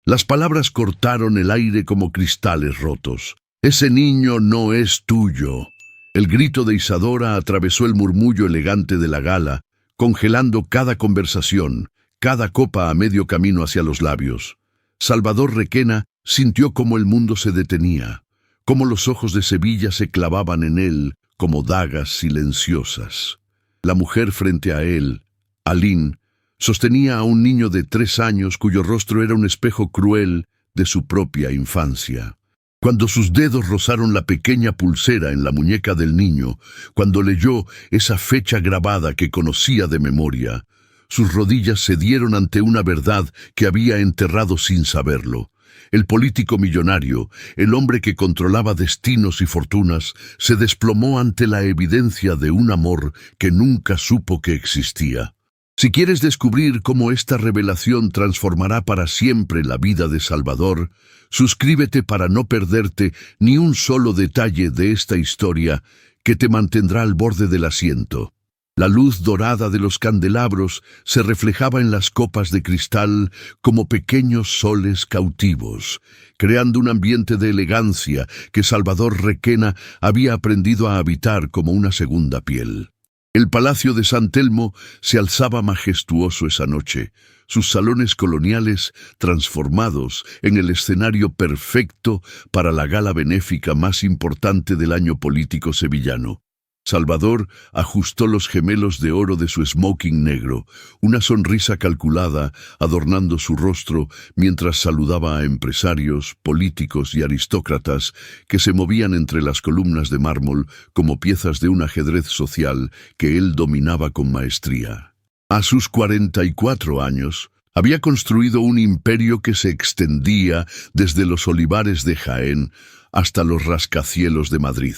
Las palabras cortaron el aire como cristales rotos. «Ese niño no es tuyo». El grito de Isadora atravesó el murmullo elegante de la gala, congelando cada conversación, cada copa a medio camino hacia los labios. Salvador Requena sintió cómo el mundo se detenía, cómo los ojos de Sevilla se clavaban en él como dagas silenciosas. La mujer frente a él, Aline, sostenía a un niño de 3 años cuyo rostro era un espejo cruel de su propia infancia. Cuando sus dedos rozaron la pequeña pulsera en la muñeca del niño, cuando leyó esa fecha grabada que conocía de memoria, sus rodillas cedieron ante una verdad que había enterrado sin saberlo. El político millonario, el hombre que controlaba destinos y fortunas, se desplomó ante la evidencia de un amor que nunca supo que existía. Si quieres descubrir cómo esta revelación transformará para siempre la vida de Salvador, suscríbete para no perderte ni un solo detalle de esta historia que te mantendrá al borde del asiento. La luz dorada de los candelabros se reflejaba en las copas de cristal como pequeños soles cautivos, creando un ambiente de elegancia que Salvador Requena había aprendido a habitar como una segunda piel. El Palacio de San Telmo se alzaba majestuoso esa noche, sus salones coloniales transformados en el escenario perfecto para la gala benéfica más importante del año político sevillano. Salvador ajustó los gemelos de oro de su smoking negro, una sonrisa calculada adornando su rostro mientras saludaba a empresarios, políticos y aristócratas que se movían entre las columnas de mármol como piezas de un ajedrez social que él dominaba con maestría. A sus 44 años, había construido un imperio que se extendía desde los olivares de Jaén hasta los rascacielos de Madrid.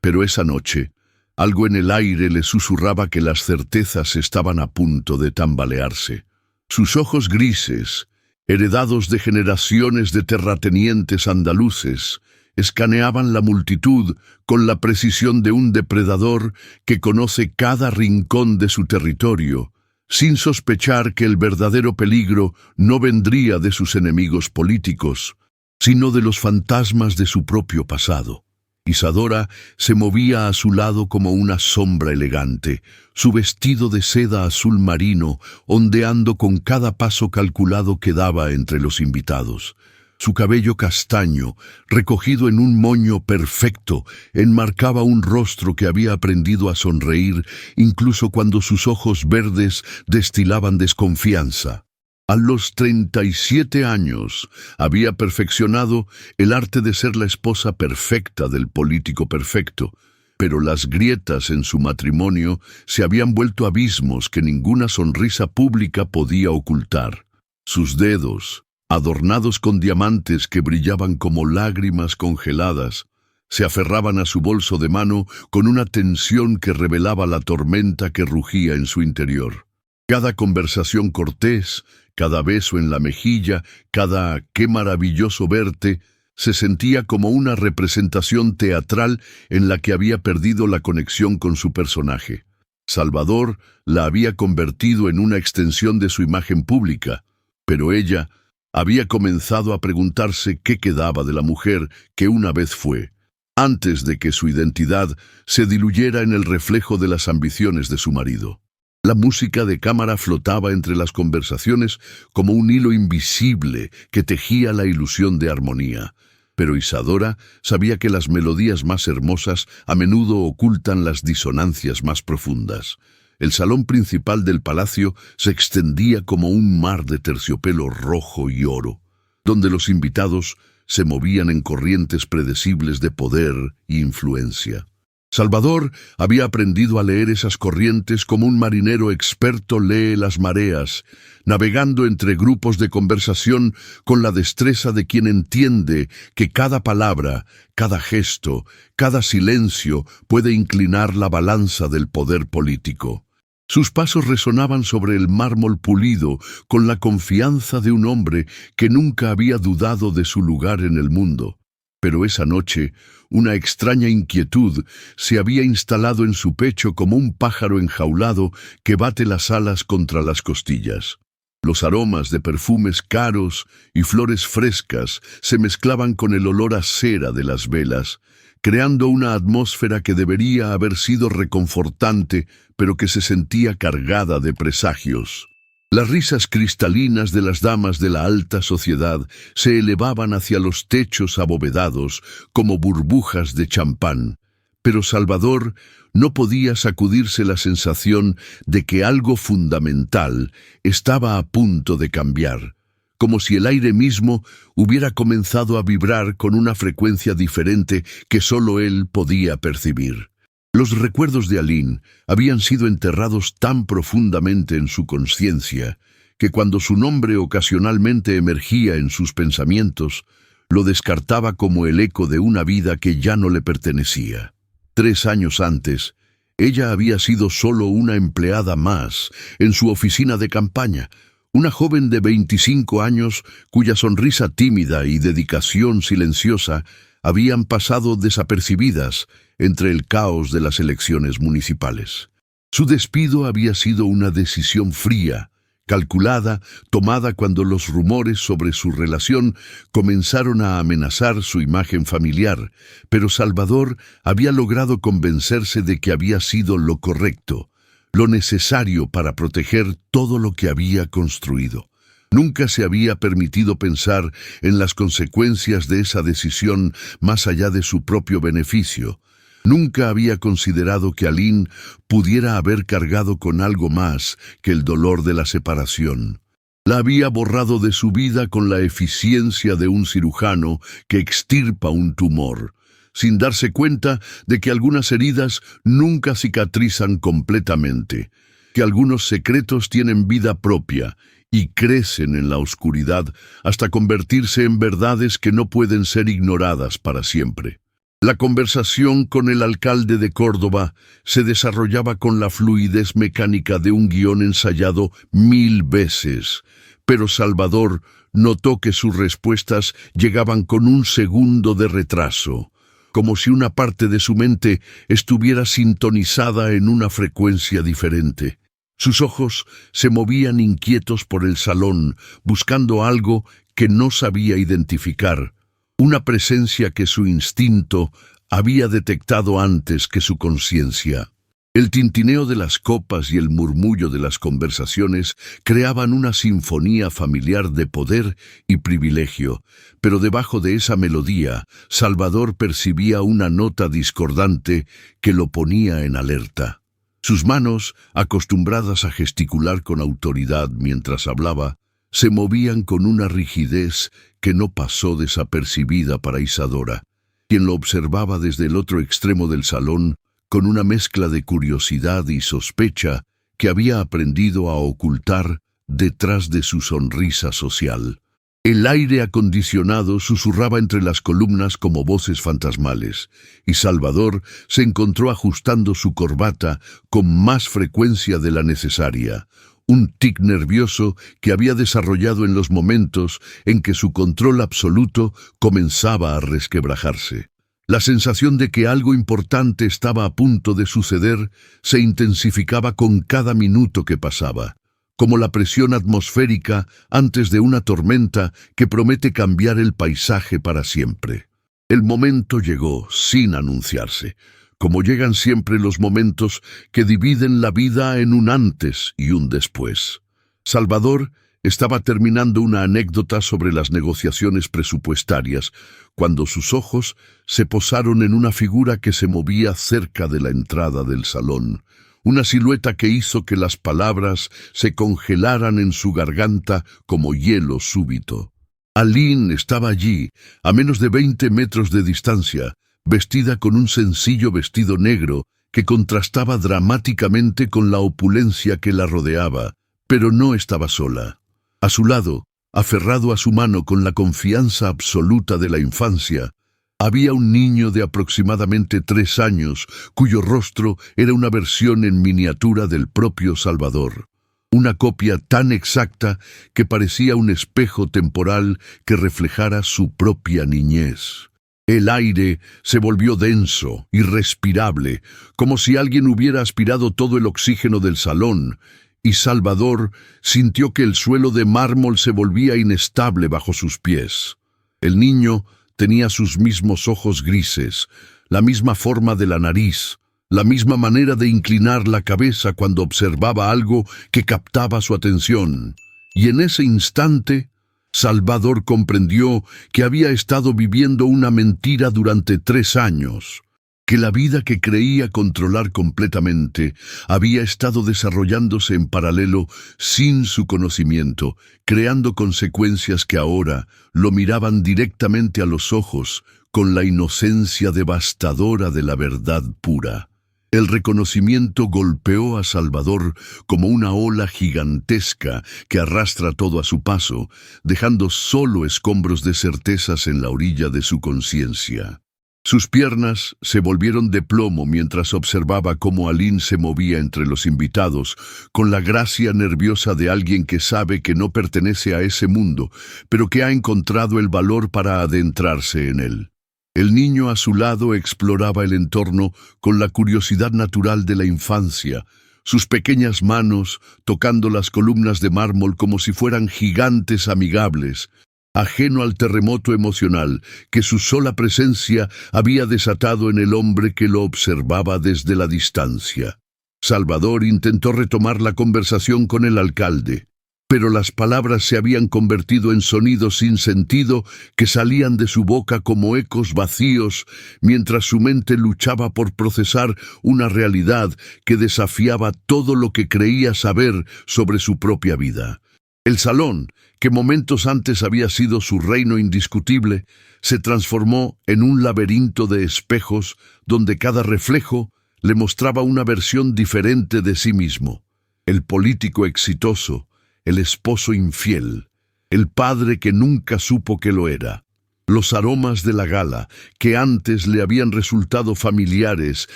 Pero esa noche, algo en el aire le susurraba que las certezas estaban a punto de tambalearse. Sus ojos grises, heredados de generaciones de terratenientes andaluces, escaneaban la multitud con la precisión de un depredador que conoce cada rincón de su territorio, sin sospechar que el verdadero peligro no vendría de sus enemigos políticos, sino de los fantasmas de su propio pasado. Isadora se movía a su lado como una sombra elegante, su vestido de seda azul marino ondeando con cada paso calculado que daba entre los invitados. Su cabello castaño, recogido en un moño perfecto, enmarcaba un rostro que había aprendido a sonreír incluso cuando sus ojos verdes destilaban desconfianza. A los 37 años había perfeccionado el arte de ser la esposa perfecta del político perfecto, pero las grietas en su matrimonio se habían vuelto abismos que ninguna sonrisa pública podía ocultar. Sus dedos, adornados con diamantes que brillaban como lágrimas congeladas, se aferraban a su bolso de mano con una tensión que revelaba la tormenta que rugía en su interior. Cada conversación cortés, cada beso en la mejilla, cada «qué maravilloso verte», se sentía como una representación teatral en la que había perdido la conexión con su personaje. Salvador la había convertido en una extensión de su imagen pública, pero ella había comenzado a preguntarse qué quedaba de la mujer que una vez fue, antes de que su identidad se diluyera en el reflejo de las ambiciones de su marido. La música de cámara flotaba entre las conversaciones como un hilo invisible que tejía la ilusión de armonía. Pero Isadora sabía que las melodías más hermosas a menudo ocultan las disonancias más profundas. El salón principal del palacio se extendía como un mar de terciopelo rojo y oro, donde los invitados se movían en corrientes predecibles de poder e influencia. Salvador había aprendido a leer esas corrientes como un marinero experto lee las mareas, navegando entre grupos de conversación con la destreza de quien entiende que cada palabra, cada gesto, cada silencio puede inclinar la balanza del poder político. Sus pasos resonaban sobre el mármol pulido con la confianza de un hombre que nunca había dudado de su lugar en el mundo. Pero esa noche, una extraña inquietud se había instalado en su pecho como un pájaro enjaulado que bate las alas contra las costillas. Los aromas de perfumes caros y flores frescas se mezclaban con el olor a cera de las velas, creando una atmósfera que debería haber sido reconfortante, pero que se sentía cargada de presagios. Las risas cristalinas de las damas de la alta sociedad se elevaban hacia los techos abovedados como burbujas de champán, pero Salvador no podía sacudirse la sensación de que algo fundamental estaba a punto de cambiar, como si el aire mismo hubiera comenzado a vibrar con una frecuencia diferente que solo él podía percibir. Los recuerdos de Aline habían sido enterrados tan profundamente en su conciencia que cuando su nombre ocasionalmente emergía en sus pensamientos, lo descartaba como el eco de una vida que ya no le pertenecía. 3 años antes, ella había sido solo una empleada más en su oficina de campaña, una joven de 25 años cuya sonrisa tímida y dedicación silenciosa habían pasado desapercibidas entre el caos de las elecciones municipales. Su despido había sido una decisión fría, calculada, tomada cuando los rumores sobre su relación comenzaron a amenazar su imagen familiar, pero Salvador había logrado convencerse de que había sido lo correcto, lo necesario para proteger todo lo que había construido. Nunca se había permitido pensar en las consecuencias de esa decisión más allá de su propio beneficio. Nunca había considerado que Aline pudiera haber cargado con algo más que el dolor de la separación. La había borrado de su vida con la eficiencia de un cirujano que extirpa un tumor, sin darse cuenta de que algunas heridas nunca cicatrizan completamente, que algunos secretos tienen vida propia y crecen en la oscuridad hasta convertirse en verdades que no pueden ser ignoradas para siempre. La conversación con el alcalde de Córdoba se desarrollaba con la fluidez mecánica de un guión ensayado 1000 veces, pero Salvador notó que sus respuestas llegaban con un segundo de retraso, como si una parte de su mente estuviera sintonizada en una frecuencia diferente. Sus ojos se movían inquietos por el salón, buscando algo que no sabía identificar, una presencia que su instinto había detectado antes que su conciencia. El tintineo de las copas y el murmullo de las conversaciones creaban una sinfonía familiar de poder y privilegio, pero debajo de esa melodía, Salvador percibía una nota discordante que lo ponía en alerta. Sus manos, acostumbradas a gesticular con autoridad mientras hablaba, se movían con una rigidez que no pasó desapercibida para Isadora, quien lo observaba desde el otro extremo del salón con una mezcla de curiosidad y sospecha que había aprendido a ocultar detrás de su sonrisa social. El aire acondicionado susurraba entre las columnas como voces fantasmales, y Salvador se encontró ajustando su corbata con más frecuencia de la necesaria, un tic nervioso que había desarrollado en los momentos en que su control absoluto comenzaba a resquebrajarse. La sensación de que algo importante estaba a punto de suceder se intensificaba con cada minuto que pasaba, como la presión atmosférica antes de una tormenta que promete cambiar el paisaje para siempre. El momento llegó sin anunciarse, como llegan siempre los momentos que dividen la vida en un antes y un después. Salvador estaba terminando una anécdota sobre las negociaciones presupuestarias, cuando sus ojos se posaron en una figura que se movía cerca de la entrada del salón, una silueta que hizo que las palabras se congelaran en su garganta como hielo súbito. Aline estaba allí, a menos de 20 metros de distancia, vestida con un sencillo vestido negro que contrastaba dramáticamente con la opulencia que la rodeaba, pero no estaba sola. A su lado, aferrado a su mano con la confianza absoluta de la infancia, había un niño de aproximadamente 3 años, cuyo rostro era una versión en miniatura del propio Salvador. Una copia tan exacta que parecía un espejo temporal que reflejara su propia niñez. El aire se volvió denso, irrespirable, como si alguien hubiera aspirado todo el oxígeno del salón, y Salvador sintió que el suelo de mármol se volvía inestable bajo sus pies. El niño tenía sus mismos ojos grises, la misma forma de la nariz, la misma manera de inclinar la cabeza cuando observaba algo que captaba su atención. Y en ese instante, Salvador comprendió que había estado viviendo una mentira durante 3 años, que la vida que creía controlar completamente había estado desarrollándose en paralelo sin su conocimiento, creando consecuencias que ahora lo miraban directamente a los ojos con la inocencia devastadora de la verdad pura. El reconocimiento golpeó a Salvador como una ola gigantesca que arrastra todo a su paso, dejando solo escombros de certezas en la orilla de su conciencia. Sus piernas se volvieron de plomo mientras observaba cómo Aline se movía entre los invitados, con la gracia nerviosa de alguien que sabe que no pertenece a ese mundo, pero que ha encontrado el valor para adentrarse en él. El niño a su lado exploraba el entorno con la curiosidad natural de la infancia, sus pequeñas manos tocando las columnas de mármol como si fueran gigantes amigables, ajeno al terremoto emocional que su sola presencia había desatado en el hombre que lo observaba desde la distancia. Salvador intentó retomar la conversación con el alcalde, pero las palabras se habían convertido en sonidos sin sentido que salían de su boca como ecos vacíos, mientras su mente luchaba por procesar una realidad que desafiaba todo lo que creía saber sobre su propia vida. El salón, que momentos antes había sido su reino indiscutible, se transformó en un laberinto de espejos donde cada reflejo le mostraba una versión diferente de sí mismo. El político exitoso, el esposo infiel, el padre que nunca supo que lo era. Los aromas de la gala, que antes le habían resultado familiares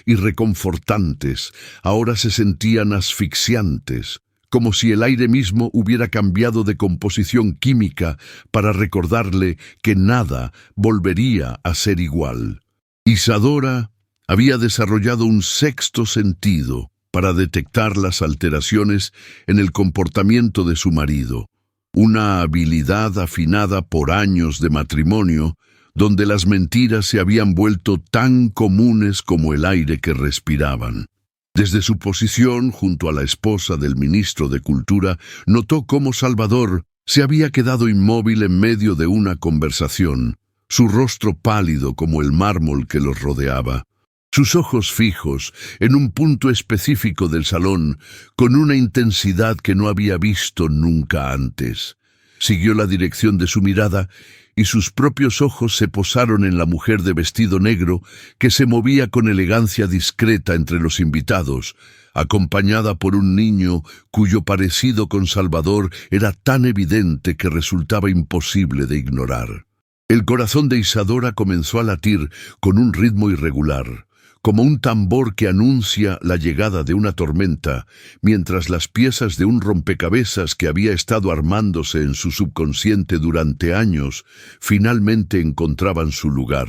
y reconfortantes, ahora se sentían asfixiantes, como si el aire mismo hubiera cambiado de composición química para recordarle que nada volvería a ser igual. Isadora había desarrollado un sexto sentido para detectar las alteraciones en el comportamiento de su marido, una habilidad afinada por años de matrimonio, donde las mentiras se habían vuelto tan comunes como el aire que respiraban. Desde su posición junto a la esposa del ministro de Cultura, notó cómo Salvador se había quedado inmóvil en medio de una conversación, su rostro pálido como el mármol que los rodeaba, sus ojos fijos en un punto específico del salón, con una intensidad que no había visto nunca antes. Siguió la dirección de su mirada y sus propios ojos se posaron en la mujer de vestido negro que se movía con elegancia discreta entre los invitados, acompañada por un niño cuyo parecido con Salvador era tan evidente que resultaba imposible de ignorar. El corazón de Isadora comenzó a latir con un ritmo irregular, como un tambor que anuncia la llegada de una tormenta, mientras las piezas de un rompecabezas que había estado armándose en su subconsciente durante años finalmente encontraban su lugar.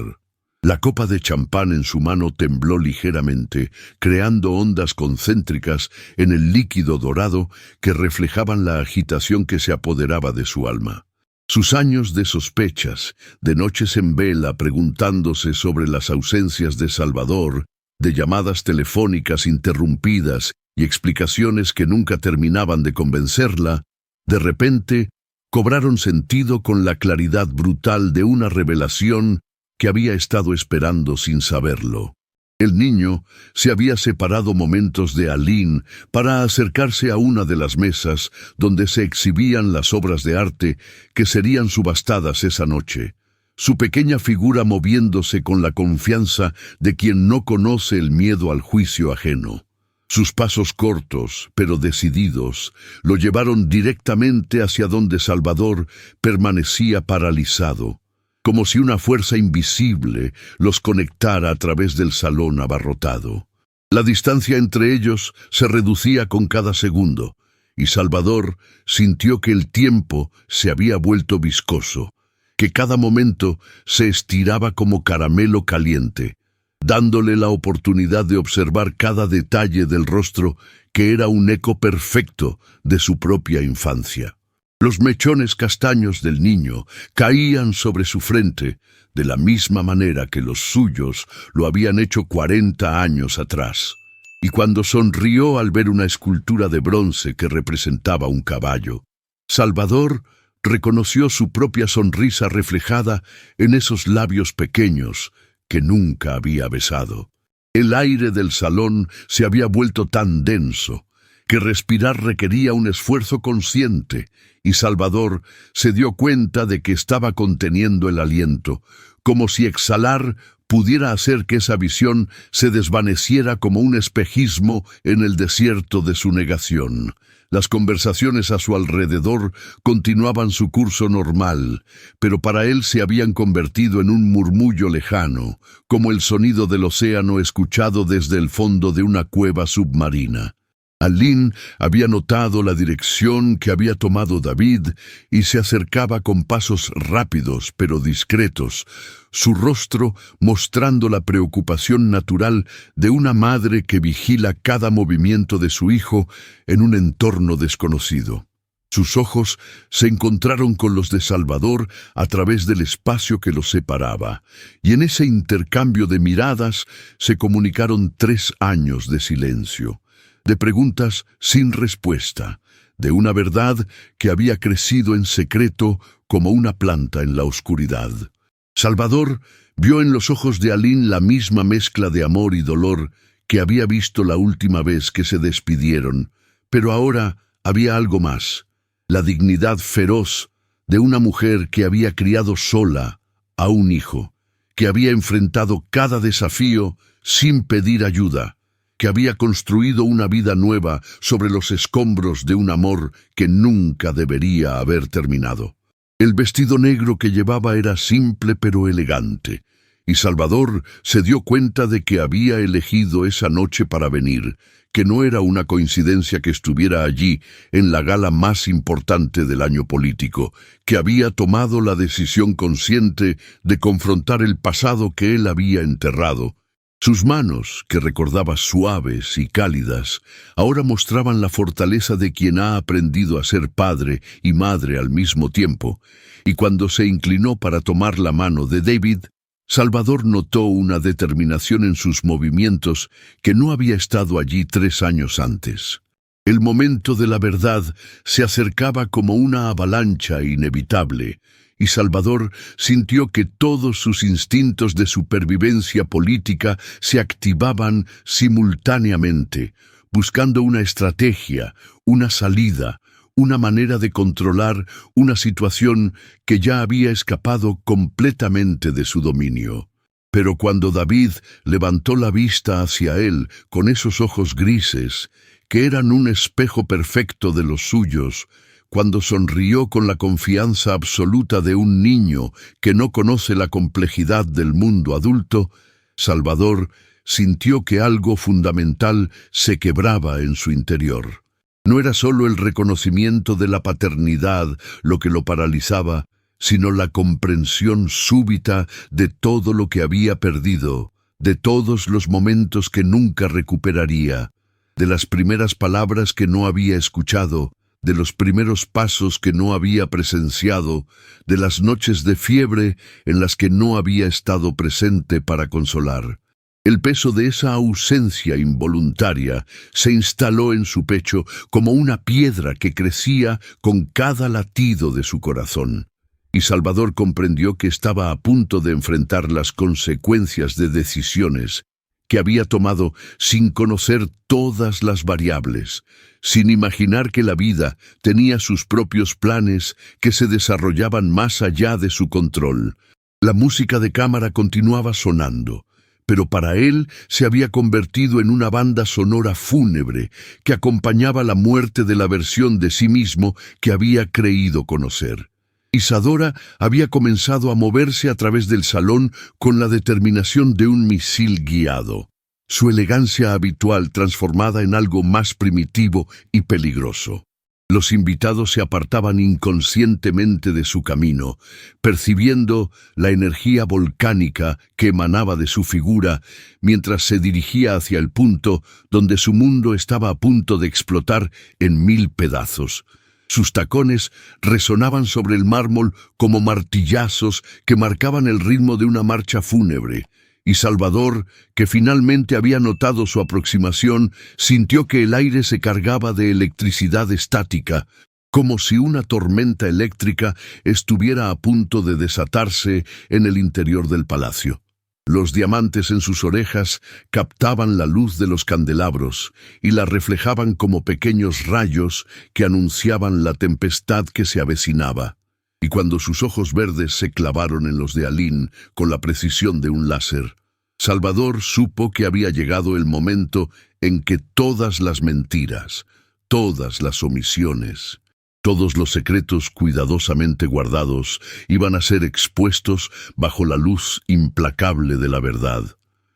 La copa de champán en su mano tembló ligeramente, creando ondas concéntricas en el líquido dorado que reflejaban la agitación que se apoderaba de su alma. Sus años de sospechas, de noches en vela preguntándose sobre las ausencias de Salvador, de llamadas telefónicas interrumpidas y explicaciones que nunca terminaban de convencerla, de repente cobraron sentido con la claridad brutal de una revelación que había estado esperando sin saberlo. El niño se había separado momentos de Aline para acercarse a una de las mesas donde se exhibían las obras de arte que serían subastadas esa noche, su pequeña figura moviéndose con la confianza de quien no conoce el miedo al juicio ajeno. Sus pasos cortos, pero decididos, lo llevaron directamente hacia donde Salvador permanecía paralizado, como si una fuerza invisible los conectara a través del salón abarrotado. La distancia entre ellos se reducía con cada segundo, y Salvador sintió que el tiempo se había vuelto viscoso, que cada momento se estiraba como caramelo caliente, dándole la oportunidad de observar cada detalle del rostro que era un eco perfecto de su propia infancia. Los mechones castaños del niño caían sobre su frente de la misma manera que los suyos lo habían hecho 40 años atrás. Y cuando sonrió al ver una escultura de bronce que representaba un caballo, Salvador reconoció su propia sonrisa reflejada en esos labios pequeños que nunca había besado. El aire del salón se había vuelto tan denso que respirar requería un esfuerzo consciente, y Salvador se dio cuenta de que estaba conteniendo el aliento, como si exhalar pudiera hacer que esa visión se desvaneciera como un espejismo en el desierto de su negación. Las conversaciones a su alrededor continuaban su curso normal, pero para él se habían convertido en un murmullo lejano, como el sonido del océano escuchado desde el fondo de una cueva submarina. Aline había notado la dirección que había tomado David y se acercaba con pasos rápidos pero discretos, su rostro mostrando la preocupación natural de una madre que vigila cada movimiento de su hijo en un entorno desconocido. Sus ojos se encontraron con los de Salvador a través del espacio que los separaba, y en ese intercambio de miradas se comunicaron 3 años de silencio, de preguntas sin respuesta, de una verdad que había crecido en secreto como una planta en la oscuridad. Salvador vio en los ojos de Aline la misma mezcla de amor y dolor que había visto la última vez que se despidieron, pero ahora había algo más, la dignidad feroz de una mujer que había criado sola a un hijo, que había enfrentado cada desafío sin pedir ayuda, que había construido una vida nueva sobre los escombros de un amor que nunca debería haber terminado. El vestido negro que llevaba era simple pero elegante, y Salvador se dio cuenta de que había elegido esa noche para venir, que no era una coincidencia que estuviera allí en la gala más importante del año político, que había tomado la decisión consciente de confrontar el pasado que él había enterrado. Sus manos, que recordaba suaves y cálidas, ahora mostraban la fortaleza de quien ha aprendido a ser padre y madre al mismo tiempo, y cuando se inclinó para tomar la mano de David, Salvador notó una determinación en sus movimientos que no había estado allí 3 años antes. El momento de la verdad se acercaba como una avalancha inevitable, y Salvador sintió que todos sus instintos de supervivencia política se activaban simultáneamente, buscando una estrategia, una salida, una manera de controlar una situación que ya había escapado completamente de su dominio. Pero cuando David levantó la vista hacia él con esos ojos grises, que eran un espejo perfecto de los suyos, cuando sonrió con la confianza absoluta de un niño que no conoce la complejidad del mundo adulto, Salvador sintió que algo fundamental se quebraba en su interior. No era solo el reconocimiento de la paternidad lo que lo paralizaba, sino la comprensión súbita de todo lo que había perdido, de todos los momentos que nunca recuperaría, de las primeras palabras que no había escuchado, de los primeros pasos que no había presenciado, de las noches de fiebre en las que no había estado presente para consolar. El peso de esa ausencia involuntaria se instaló en su pecho como una piedra que crecía con cada latido de su corazón. Y Salvador comprendió que estaba a punto de enfrentar las consecuencias de decisiones que había tomado sin conocer todas las variables, sin imaginar que la vida tenía sus propios planes que se desarrollaban más allá de su control. La música de cámara continuaba sonando, pero para él se había convertido en una banda sonora fúnebre que acompañaba la muerte de la versión de sí mismo que había creído conocer. Isadora había comenzado a moverse a través del salón con la determinación de un misil guiado, su elegancia habitual transformada en algo más primitivo y peligroso. Los invitados se apartaban inconscientemente de su camino, percibiendo la energía volcánica que emanaba de su figura mientras se dirigía hacia el punto donde su mundo estaba a punto de explotar en 1000 pedazos. Sus tacones resonaban sobre el mármol como martillazos que marcaban el ritmo de una marcha fúnebre. Y Salvador, que finalmente había notado su aproximación, sintió que el aire se cargaba de electricidad estática, como si una tormenta eléctrica estuviera a punto de desatarse en el interior del palacio. Los diamantes en sus orejas captaban la luz de los candelabros y la reflejaban como pequeños rayos que anunciaban la tempestad que se avecinaba. Y cuando sus ojos verdes se clavaron en los de Aline con la precisión de un láser, Salvador supo que había llegado el momento en que todas las mentiras, todas las omisiones, todos los secretos cuidadosamente guardados iban a ser expuestos bajo la luz implacable de la verdad.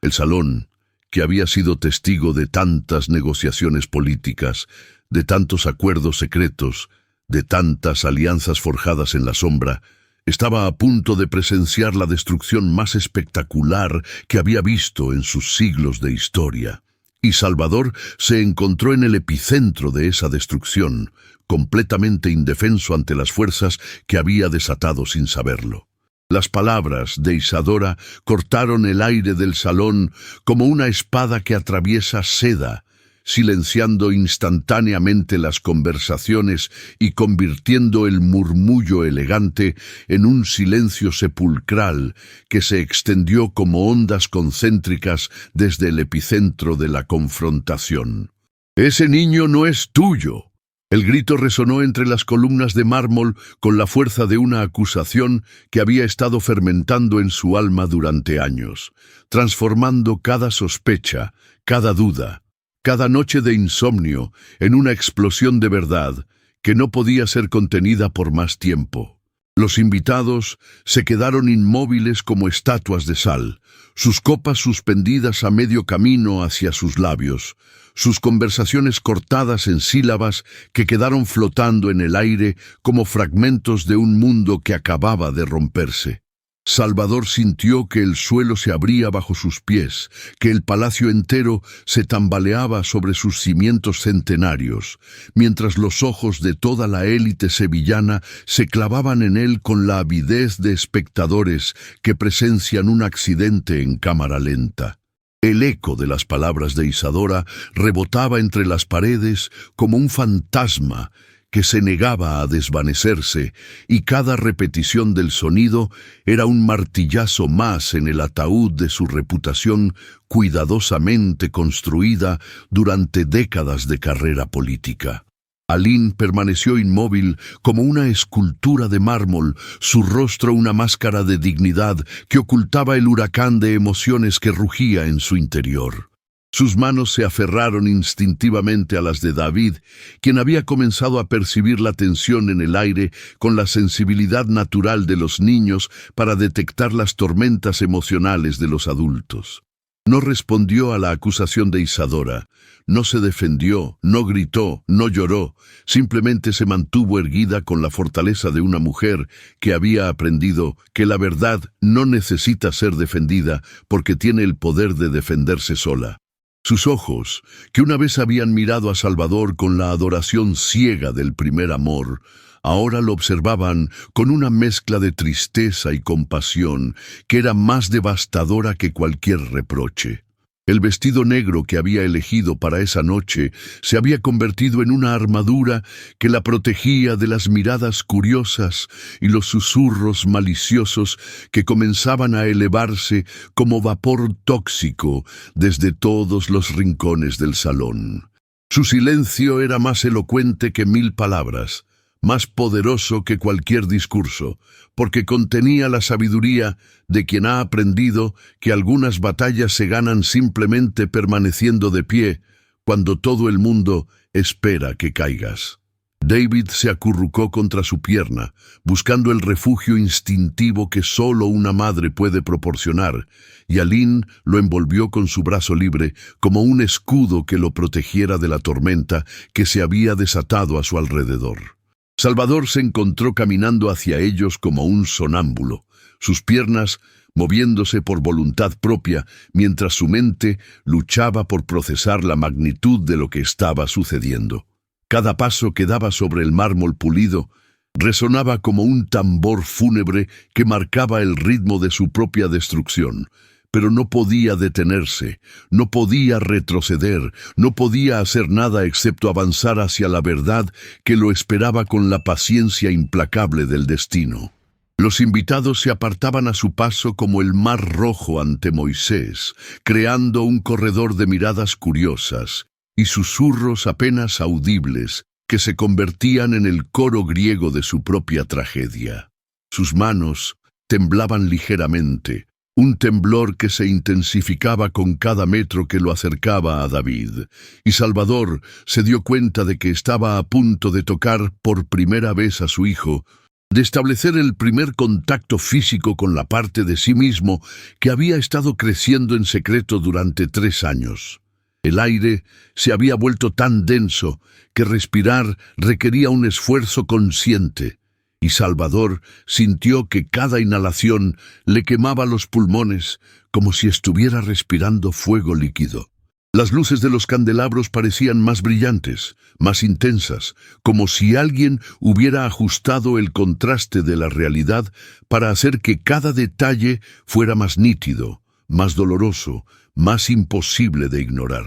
El salón, que había sido testigo de tantas negociaciones políticas, de tantos acuerdos secretos, de tantas alianzas forjadas en la sombra, estaba a punto de presenciar la destrucción más espectacular que había visto en sus siglos de historia. Y Salvador se encontró en el epicentro de esa destrucción, completamente indefenso ante las fuerzas que había desatado sin saberlo. Las palabras de Isadora cortaron el aire del salón como una espada que atraviesa seda, silenciando instantáneamente las conversaciones y convirtiendo el murmullo elegante en un silencio sepulcral que se extendió como ondas concéntricas desde el epicentro de la confrontación. «¡Ese niño no es tuyo!». El grito resonó entre las columnas de mármol con la fuerza de una acusación que había estado fermentando en su alma durante años, transformando cada sospecha, cada duda, cada noche de insomnio en una explosión de verdad que no podía ser contenida por más tiempo. Los invitados se quedaron inmóviles como estatuas de sal, sus copas suspendidas a medio camino hacia sus labios, sus conversaciones cortadas en sílabas que quedaron flotando en el aire como fragmentos de un mundo que acababa de romperse. Salvador sintió que el suelo se abría bajo sus pies, que el palacio entero se tambaleaba sobre sus cimientos centenarios, mientras los ojos de toda la élite sevillana se clavaban en él con la avidez de espectadores que presencian un accidente en cámara lenta. El eco de las palabras de Isadora rebotaba entre las paredes como un fantasma que se negaba a desvanecerse, y cada repetición del sonido era un martillazo más en el ataúd de su reputación cuidadosamente construida durante décadas de carrera política. Aline permaneció inmóvil como una escultura de mármol, su rostro una máscara de dignidad que ocultaba el huracán de emociones que rugía en su interior. Sus manos se aferraron instintivamente a las de David, quien había comenzado a percibir la tensión en el aire con la sensibilidad natural de los niños para detectar las tormentas emocionales de los adultos. No respondió a la acusación de Isadora, no se defendió, no gritó, no lloró, simplemente se mantuvo erguida con la fortaleza de una mujer que había aprendido que la verdad no necesita ser defendida porque tiene el poder de defenderse sola. Sus ojos, que una vez habían mirado a Salvador con la adoración ciega del primer amor, ahora lo observaban con una mezcla de tristeza y compasión que era más devastadora que cualquier reproche. El vestido negro que había elegido para esa noche se había convertido en una armadura que la protegía de las miradas curiosas y los susurros maliciosos que comenzaban a elevarse como vapor tóxico desde todos los rincones del salón. Su silencio era más elocuente que 1000 palabras, más poderoso que cualquier discurso, porque contenía la sabiduría de quien ha aprendido que algunas batallas se ganan simplemente permaneciendo de pie cuando todo el mundo espera que caigas. David se acurrucó contra su pierna, buscando el refugio instintivo que solo una madre puede proporcionar, y Aline lo envolvió con su brazo libre como un escudo que lo protegiera de la tormenta que se había desatado a su alrededor. Salvador se encontró caminando hacia ellos como un sonámbulo, sus piernas moviéndose por voluntad propia, mientras su mente luchaba por procesar la magnitud de lo que estaba sucediendo. Cada paso que daba sobre el mármol pulido resonaba como un tambor fúnebre que marcaba el ritmo de su propia destrucción, pero no podía detenerse, no podía retroceder, no podía hacer nada excepto avanzar hacia la verdad que lo esperaba con la paciencia implacable del destino. Los invitados se apartaban a su paso como el mar rojo ante Moisés, creando un corredor de miradas curiosas y susurros apenas audibles que se convertían en el coro griego de su propia tragedia. Sus manos temblaban ligeramente, un temblor que se intensificaba con cada metro que lo acercaba a David, y Salvador se dio cuenta de que estaba a punto de tocar por primera vez a su hijo, de establecer el primer contacto físico con la parte de sí mismo que había estado creciendo en secreto durante 3 años. El aire se había vuelto tan denso que respirar requería un esfuerzo consciente, y Salvador sintió que cada inhalación le quemaba los pulmones como si estuviera respirando fuego líquido. Las luces de los candelabros parecían más brillantes, más intensas, como si alguien hubiera ajustado el contraste de la realidad para hacer que cada detalle fuera más nítido, más doloroso, más imposible de ignorar.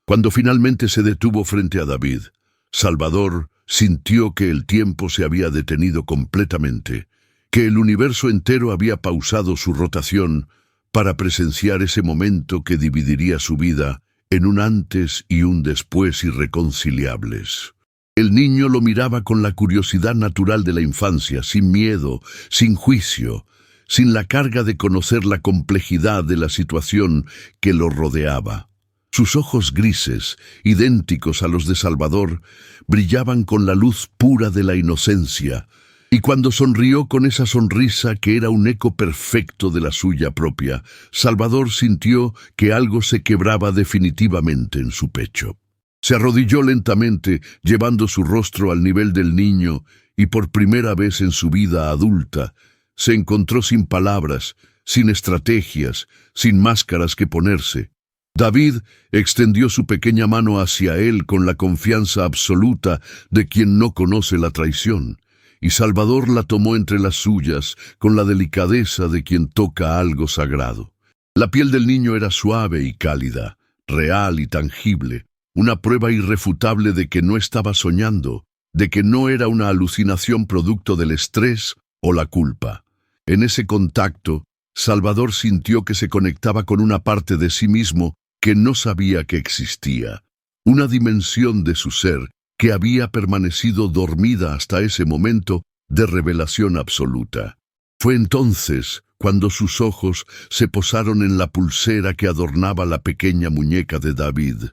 Cuando finalmente se detuvo frente a David, Salvador sintió que el tiempo se había detenido completamente, que el universo entero había pausado su rotación para presenciar ese momento que dividiría su vida en un antes y un después irreconciliables. El niño lo miraba con la curiosidad natural de la infancia, sin miedo, sin juicio, sin la carga de conocer la complejidad de la situación que lo rodeaba. Sus ojos grises, idénticos a los de Salvador, brillaban con la luz pura de la inocencia, y cuando sonrió con esa sonrisa que era un eco perfecto de la suya propia, Salvador sintió que algo se quebraba definitivamente en su pecho. Se arrodilló lentamente, llevando su rostro al nivel del niño, y por primera vez en su vida adulta, se encontró sin palabras, sin estrategias, sin máscaras que ponerse. David extendió su pequeña mano hacia él con la confianza absoluta de quien no conoce la traición, y Salvador la tomó entre las suyas con la delicadeza de quien toca algo sagrado. La piel del niño era suave y cálida, real y tangible, una prueba irrefutable de que no estaba soñando, de que no era una alucinación producto del estrés o la culpa. En ese contacto, Salvador sintió que se conectaba con una parte de sí mismo que no sabía que existía, una dimensión de su ser que había permanecido dormida hasta ese momento de revelación absoluta. Fue entonces cuando sus ojos se posaron en la pulsera que adornaba la pequeña muñeca de David,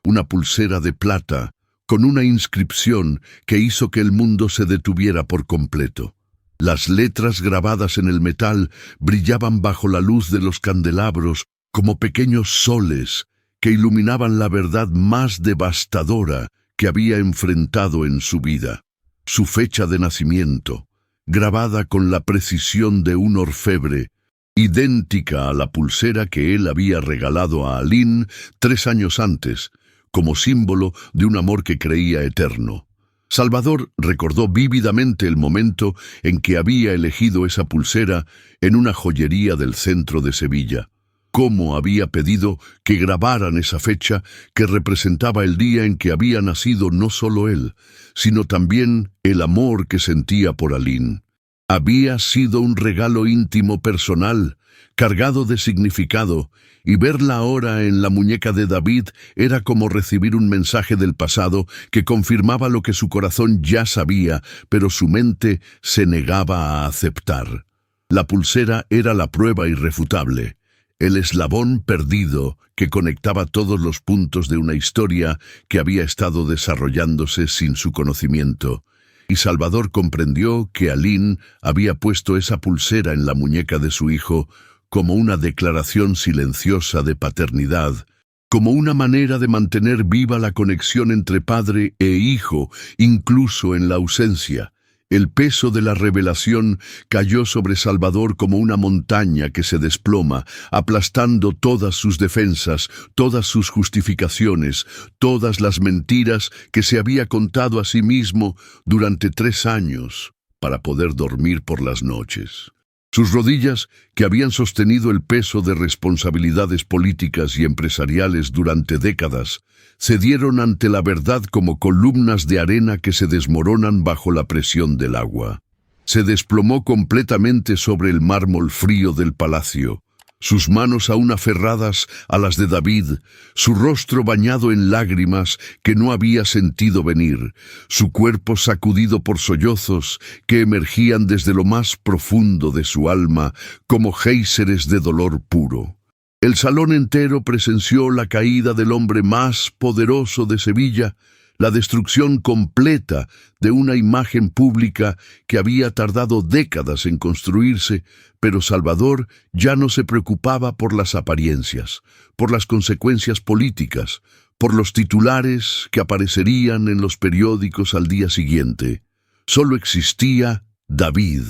una pulsera de plata con una inscripción que hizo que el mundo se detuviera por completo. Las letras grabadas en el metal brillaban bajo la luz de los candelabros como pequeños soles que iluminaban la verdad más devastadora que había enfrentado en su vida. Su fecha de nacimiento, grabada con la precisión de un orfebre, idéntica a la pulsera que él había regalado a Aline 3 años antes, como símbolo de un amor que creía eterno. Salvador recordó vívidamente el momento en que había elegido esa pulsera en una joyería del centro de Sevilla. Cómo había pedido que grabaran esa fecha que representaba el día en que había nacido no solo él, sino también el amor que sentía por Aline. Había sido un regalo íntimo personal, cargado de significado, y verla ahora en la muñeca de David era como recibir un mensaje del pasado que confirmaba lo que su corazón ya sabía, pero su mente se negaba a aceptar. La pulsera era la prueba irrefutable. el eslabón perdido que conectaba todos los puntos de una historia que había estado desarrollándose sin su conocimiento. Y Salvador comprendió que Aline había puesto esa pulsera en la muñeca de su hijo como una declaración silenciosa de paternidad, como una manera de mantener viva la conexión entre padre e hijo, incluso en la ausencia. El peso de la revelación cayó sobre Salvador como una montaña que se desploma, aplastando todas sus defensas, todas sus justificaciones, todas las mentiras que se había contado a sí mismo durante 3 años para poder dormir por las noches. Sus rodillas, que habían sostenido el peso de responsabilidades políticas y empresariales durante décadas, cedieron ante la verdad como columnas de arena que se desmoronan bajo la presión del agua. Se desplomó completamente sobre el mármol frío del palacio, sus manos aún aferradas a las de David, su rostro bañado en lágrimas que no había sentido venir, su cuerpo sacudido por sollozos que emergían desde lo más profundo de su alma como géiseres de dolor puro. El salón entero presenció la caída del hombre más poderoso de Sevilla, la destrucción completa de una imagen pública que había tardado décadas en construirse, pero Salvador ya no se preocupaba por las apariencias, por las consecuencias políticas, por los titulares que aparecerían en los periódicos al día siguiente. Solo existía David,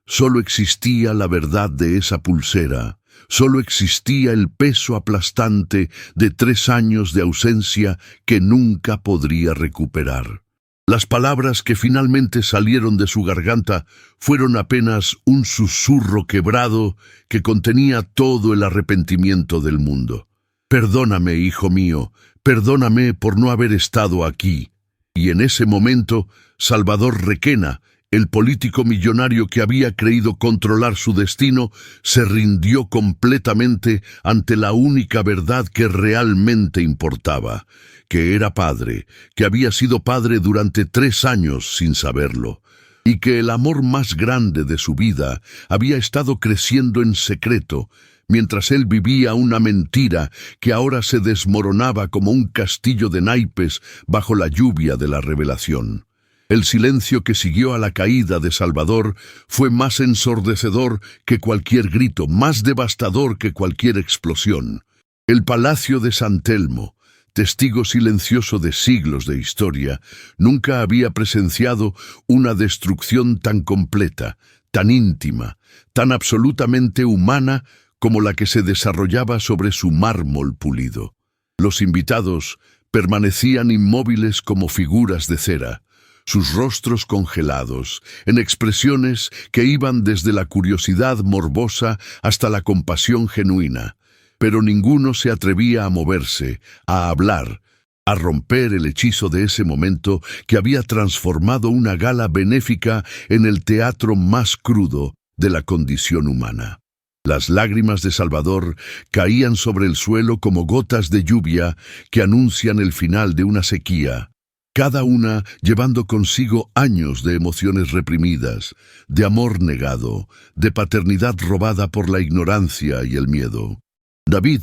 solo existía la verdad de esa pulsera. Solo existía el peso aplastante de 3 años de ausencia que nunca podría recuperar. Las palabras que finalmente salieron de su garganta fueron apenas un susurro quebrado que contenía todo el arrepentimiento del mundo. «Perdóname, hijo mío, perdóname por no haber estado aquí». Y en ese momento, Salvador Requena, el político millonario que había creído controlar su destino, se rindió completamente ante la única verdad que realmente importaba, que era padre, que había sido padre durante 3 años sin saberlo, y que el amor más grande de su vida había estado creciendo en secreto, mientras él vivía una mentira que ahora se desmoronaba como un castillo de naipes bajo la lluvia de la revelación. El silencio que siguió a la caída de Salvador fue más ensordecedor que cualquier grito, más devastador que cualquier explosión. El palacio de San Telmo, testigo silencioso de siglos de historia, nunca había presenciado una destrucción tan completa, tan íntima, tan absolutamente humana como la que se desarrollaba sobre su mármol pulido. Los invitados permanecían inmóviles como figuras de cera, sus rostros congelados, en expresiones que iban desde la curiosidad morbosa hasta la compasión genuina, pero ninguno se atrevía a moverse, a hablar, a romper el hechizo de ese momento que había transformado una gala benéfica en el teatro más crudo de la condición humana. Las lágrimas de Salvador caían sobre el suelo como gotas de lluvia que anuncian el final de una sequía, cada una llevando consigo años de emociones reprimidas, de amor negado, de paternidad robada por la ignorancia y el miedo. David,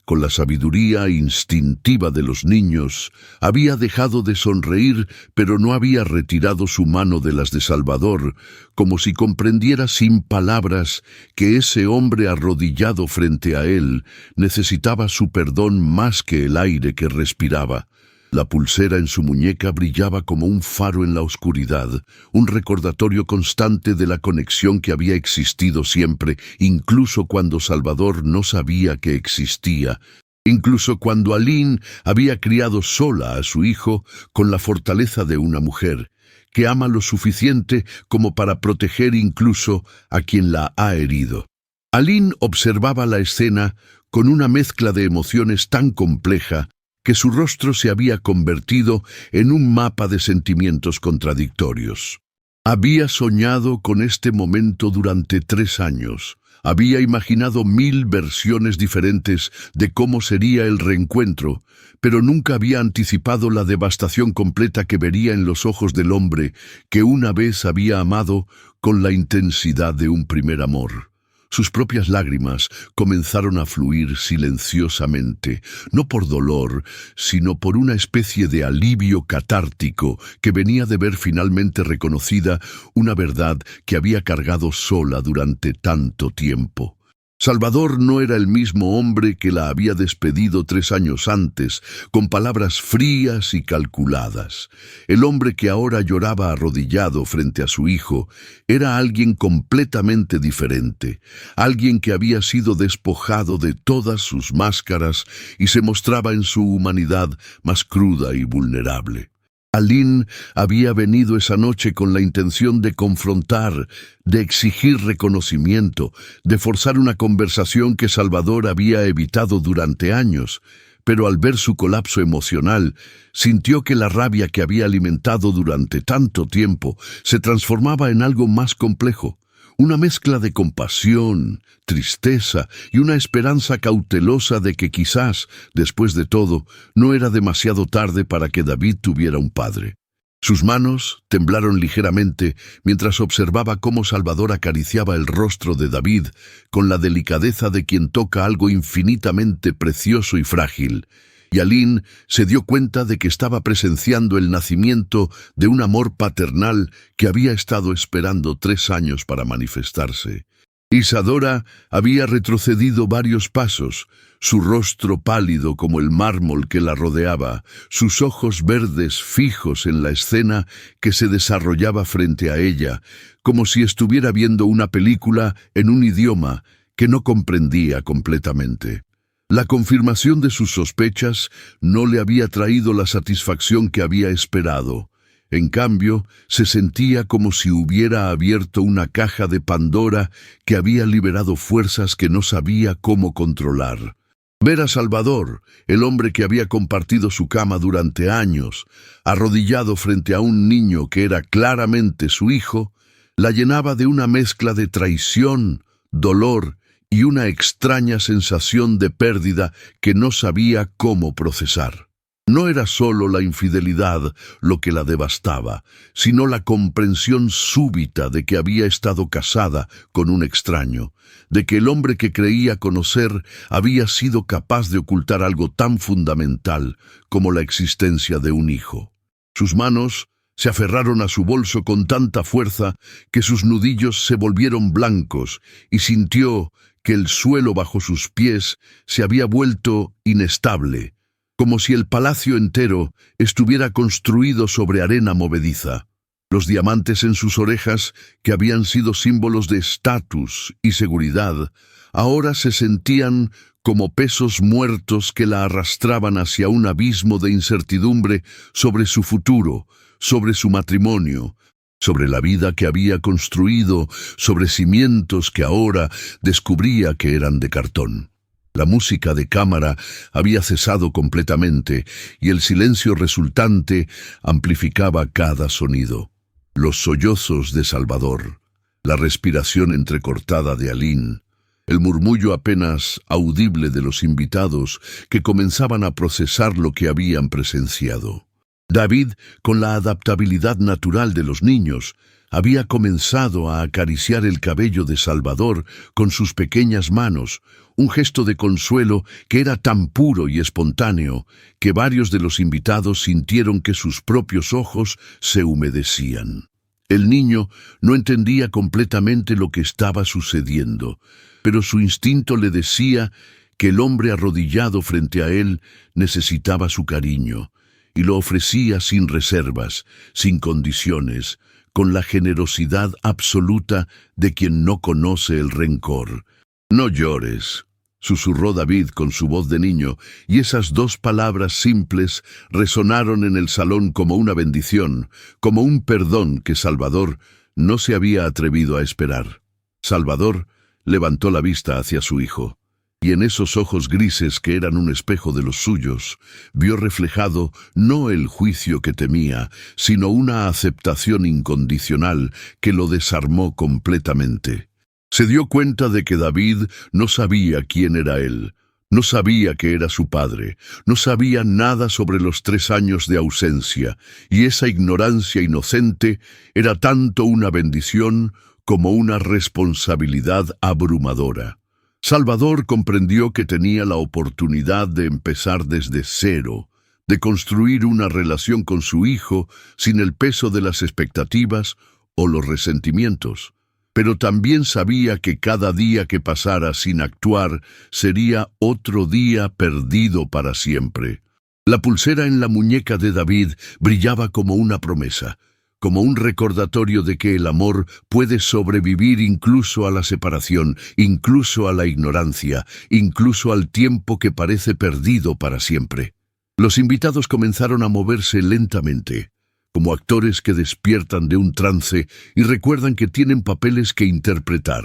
con la sabiduría instintiva de los niños, había dejado de sonreír, pero no había retirado su mano de las de Salvador, como si comprendiera sin palabras que ese hombre arrodillado frente a él necesitaba su perdón más que el aire que respiraba. La pulsera en su muñeca brillaba como un faro en la oscuridad, un recordatorio constante de la conexión que había existido siempre, incluso cuando Salvador no sabía que existía, incluso cuando Aline había criado sola a su hijo con la fortaleza de una mujer, que ama lo suficiente como para proteger incluso a quien la ha herido. Aline observaba la escena con una mezcla de emociones tan compleja que su rostro se había convertido en un mapa de sentimientos contradictorios. Había soñado con este momento durante 3 años. Había imaginado 1000 versiones diferentes de cómo sería el reencuentro, pero nunca había anticipado la devastación completa que vería en los ojos del hombre que una vez había amado con la intensidad de un primer amor. Sus propias lágrimas comenzaron a fluir silenciosamente, no por dolor, sino por una especie de alivio catártico que venía de ver finalmente reconocida una verdad que había cargado sola durante tanto tiempo. Salvador no era el mismo hombre que la había despedido 3 años antes, con palabras frías y calculadas. El hombre que ahora lloraba arrodillado frente a su hijo era alguien completamente diferente, alguien que había sido despojado de todas sus máscaras y se mostraba en su humanidad más cruda y vulnerable. Aline había venido esa noche con la intención de confrontar, de exigir reconocimiento, de forzar una conversación que Salvador había evitado durante años, pero al ver su colapso emocional, sintió que la rabia que había alimentado durante tanto tiempo se transformaba en algo más complejo. Una mezcla de compasión, tristeza y una esperanza cautelosa de que quizás, después de todo, no era demasiado tarde para que David tuviera un padre. Sus manos temblaron ligeramente mientras observaba cómo Salvador acariciaba el rostro de David con la delicadeza de quien toca algo infinitamente precioso y frágil. Y Aline se dio cuenta de que estaba presenciando el nacimiento de un amor paternal que había estado esperando 3 años para manifestarse. Isadora había retrocedido varios pasos, su rostro pálido como el mármol que la rodeaba, sus ojos verdes fijos en la escena que se desarrollaba frente a ella, como si estuviera viendo una película en un idioma que no comprendía completamente. La confirmación de sus sospechas no le había traído la satisfacción que había esperado. En cambio, se sentía como si hubiera abierto una caja de Pandora que había liberado fuerzas que no sabía cómo controlar. Ver a Salvador, el hombre que había compartido su cama durante años, arrodillado frente a un niño que era claramente su hijo, la llenaba de una mezcla de traición, dolor y una extraña sensación de pérdida que no sabía cómo procesar. No era solo la infidelidad lo que la devastaba, sino la comprensión súbita de que había estado casada con un extraño, de que el hombre que creía conocer había sido capaz de ocultar algo tan fundamental como la existencia de un hijo. Sus manos se aferraron a su bolso con tanta fuerza que sus nudillos se volvieron blancos y sintió que el suelo bajo sus pies se había vuelto inestable, como si el palacio entero estuviera construido sobre arena movediza. Los diamantes en sus orejas, que habían sido símbolos de estatus y seguridad, ahora se sentían como pesos muertos que la arrastraban hacia un abismo de incertidumbre sobre su futuro, sobre su matrimonio, sobre la vida que había construido, sobre cimientos que ahora descubría que eran de cartón. La música de cámara había cesado completamente y el silencio resultante amplificaba cada sonido. Los sollozos de Salvador, la respiración entrecortada de Aline, el murmullo apenas audible de los invitados que comenzaban a procesar lo que habían presenciado. David, con la adaptabilidad natural de los niños, había comenzado a acariciar el cabello de Salvador con sus pequeñas manos, un gesto de consuelo que era tan puro y espontáneo que varios de los invitados sintieron que sus propios ojos se humedecían. El niño no entendía completamente lo que estaba sucediendo, pero su instinto le decía que el hombre arrodillado frente a él necesitaba su cariño, y lo ofrecía sin reservas, sin condiciones, con la generosidad absoluta de quien no conoce el rencor. «No llores», susurró David con su voz de niño, y esas 2 palabras simples resonaron en el salón como una bendición, como un perdón que Salvador no se había atrevido a esperar. Salvador levantó la vista hacia su hijo, y en esos ojos grises que eran un espejo de los suyos, vio reflejado no el juicio que temía, sino una aceptación incondicional que lo desarmó completamente. Se dio cuenta de que David no sabía quién era él, no sabía que era su padre, no sabía nada sobre los 3 años de ausencia, y esa ignorancia inocente era tanto una bendición como una responsabilidad abrumadora. Salvador comprendió que tenía la oportunidad de empezar desde cero, de construir una relación con su hijo sin el peso de las expectativas o los resentimientos. Pero también sabía que cada día que pasara sin actuar sería otro día perdido para siempre. La pulsera en la muñeca de David brillaba como una promesa, como un recordatorio de que el amor puede sobrevivir incluso a la separación, incluso a la ignorancia, incluso al tiempo que parece perdido para siempre. Los invitados comenzaron a moverse lentamente, como actores que despiertan de un trance y recuerdan que tienen papeles que interpretar.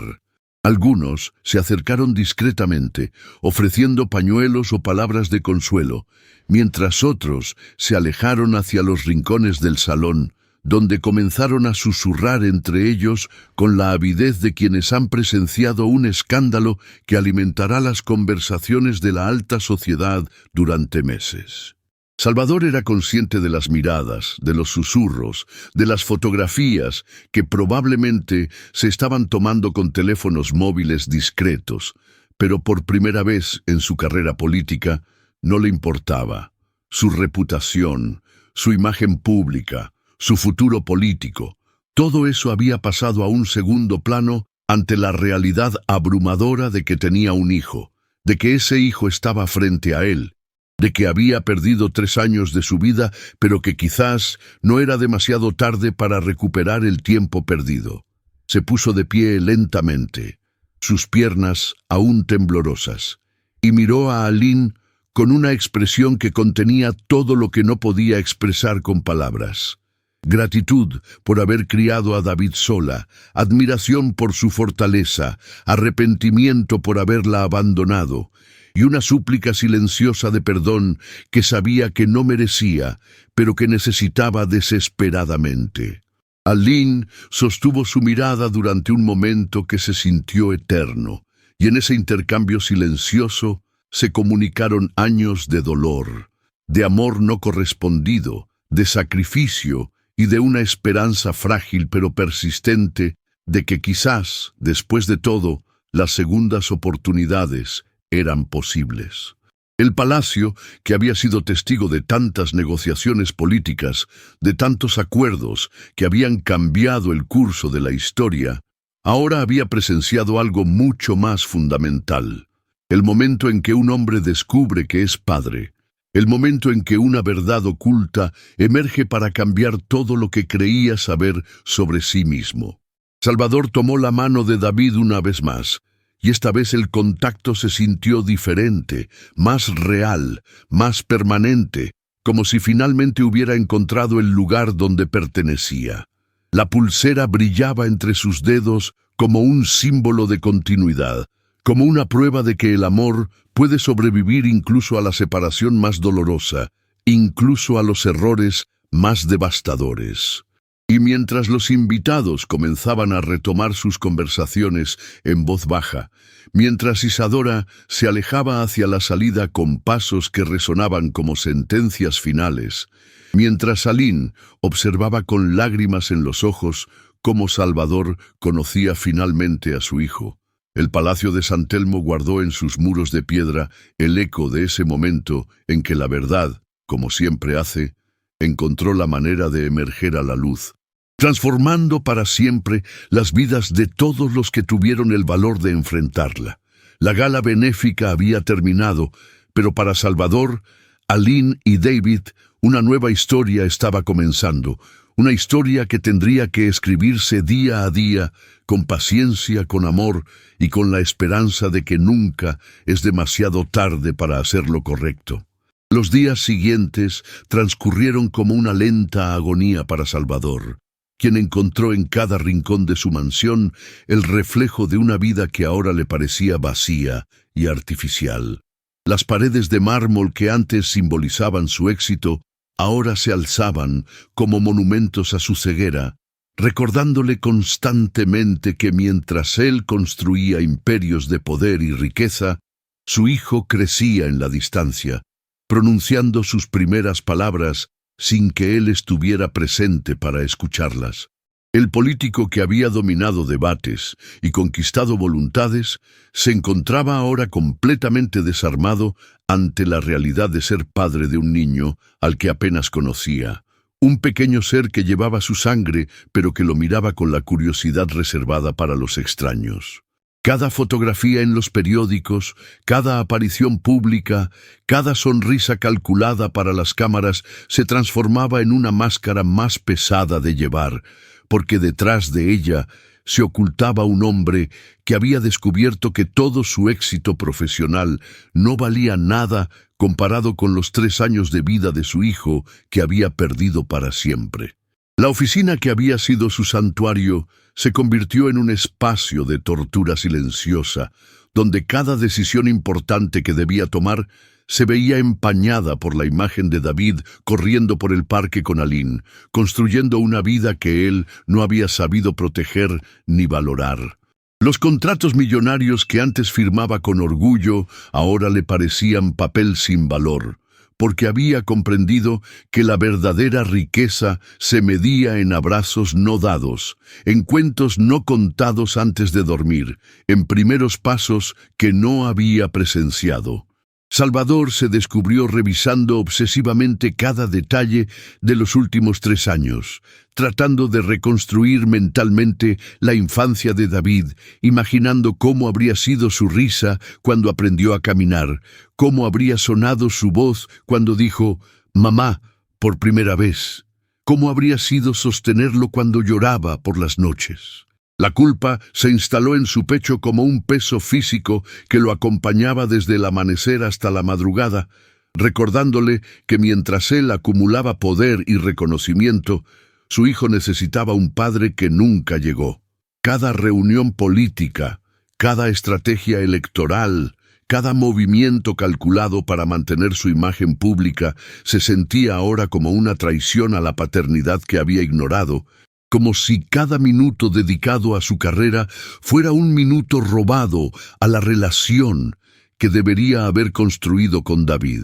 Algunos se acercaron discretamente, ofreciendo pañuelos o palabras de consuelo, mientras otros se alejaron hacia los rincones del salón, donde comenzaron a susurrar entre ellos con la avidez de quienes han presenciado un escándalo que alimentará las conversaciones de la alta sociedad durante meses. Salvador era consciente de las miradas, de los susurros, de las fotografías que probablemente se estaban tomando con teléfonos móviles discretos, pero por primera vez en su carrera política no le importaba. Su reputación, su imagen pública, su futuro político, todo eso había pasado a un segundo plano ante la realidad abrumadora de que tenía un hijo, de que ese hijo estaba frente a él, de que había perdido 3 años de su vida, pero que quizás no era demasiado tarde para recuperar el tiempo perdido. Se puso de pie lentamente, sus piernas aún temblorosas, y miró a Aline con una expresión que contenía todo lo que no podía expresar con palabras. Gratitud por haber criado a David sola, admiración por su fortaleza, arrepentimiento por haberla abandonado, y una súplica silenciosa de perdón que sabía que no merecía, pero que necesitaba desesperadamente. Aline sostuvo su mirada durante un momento que se sintió eterno, y en ese intercambio silencioso se comunicaron años de dolor, de amor no correspondido, de sacrificio y de una esperanza frágil pero persistente de que quizás, después de todo, las segundas oportunidades eran posibles. El palacio, que había sido testigo de tantas negociaciones políticas, de tantos acuerdos que habían cambiado el curso de la historia, ahora había presenciado algo mucho más fundamental. El momento en que un hombre descubre que es padre, el momento en que una verdad oculta emerge para cambiar todo lo que creía saber sobre sí mismo. Salvador tomó la mano de David una vez más, y esta vez el contacto se sintió diferente, más real, más permanente, como si finalmente hubiera encontrado el lugar donde pertenecía. La pulsera brillaba entre sus dedos como un símbolo de continuidad, como una prueba de que el amor puede sobrevivir incluso a la separación más dolorosa, incluso a los errores más devastadores. Y mientras los invitados comenzaban a retomar sus conversaciones en voz baja, mientras Isadora se alejaba hacia la salida con pasos que resonaban como sentencias finales, mientras Aline observaba con lágrimas en los ojos cómo Salvador conocía finalmente a su hijo, el palacio de San Telmo guardó en sus muros de piedra el eco de ese momento en que la verdad, como siempre hace, encontró la manera de emerger a la luz, transformando para siempre las vidas de todos los que tuvieron el valor de enfrentarla. La gala benéfica había terminado, pero para Salvador, Aline y David, una nueva historia estaba comenzando, una historia que tendría que escribirse día a día, con paciencia, con amor y con la esperanza de que nunca es demasiado tarde para hacer lo correcto. Los días siguientes transcurrieron como una lenta agonía para Salvador, quien encontró en cada rincón de su mansión el reflejo de una vida que ahora le parecía vacía y artificial. Las paredes de mármol que antes simbolizaban su éxito, ahora se alzaban como monumentos a su ceguera, recordándole constantemente que mientras él construía imperios de poder y riqueza, su hijo crecía en la distancia, pronunciando sus primeras palabras sin que él estuviera presente para escucharlas. El político que había dominado debates y conquistado voluntades se encontraba ahora completamente desarmado ante la realidad de ser padre de un niño al que apenas conocía, un pequeño ser que llevaba su sangre pero que lo miraba con la curiosidad reservada para los extraños. Cada fotografía en los periódicos, cada aparición pública, cada sonrisa calculada para las cámaras se transformaba en una máscara más pesada de llevar, porque detrás de ella se ocultaba un hombre que había descubierto que todo su éxito profesional no valía nada comparado con los 3 años de vida de su hijo que había perdido para siempre. La oficina que había sido su santuario se convirtió en un espacio de tortura silenciosa, donde cada decisión importante que debía tomar se veía empañada por la imagen de David corriendo por el parque con Aline, construyendo una vida que él no había sabido proteger ni valorar. Los contratos millonarios que antes firmaba con orgullo ahora le parecían papel sin valor, porque había comprendido que la verdadera riqueza se medía en abrazos no dados, en cuentos no contados antes de dormir, en primeros pasos que no había presenciado. Salvador se descubrió revisando obsesivamente cada detalle de los últimos 3 años, tratando de reconstruir mentalmente la infancia de David, imaginando cómo habría sido su risa cuando aprendió a caminar, cómo habría sonado su voz cuando dijo «mamá» por primera vez, cómo habría sido sostenerlo cuando lloraba por las noches. La culpa se instaló en su pecho como un peso físico que lo acompañaba desde el amanecer hasta la madrugada, recordándole que mientras él acumulaba poder y reconocimiento, su hijo necesitaba un padre que nunca llegó. Cada reunión política, cada estrategia electoral, cada movimiento calculado para mantener su imagen pública se sentía ahora como una traición a la paternidad que había ignorado, como si cada minuto dedicado a su carrera fuera un minuto robado a la relación que debería haber construido con David.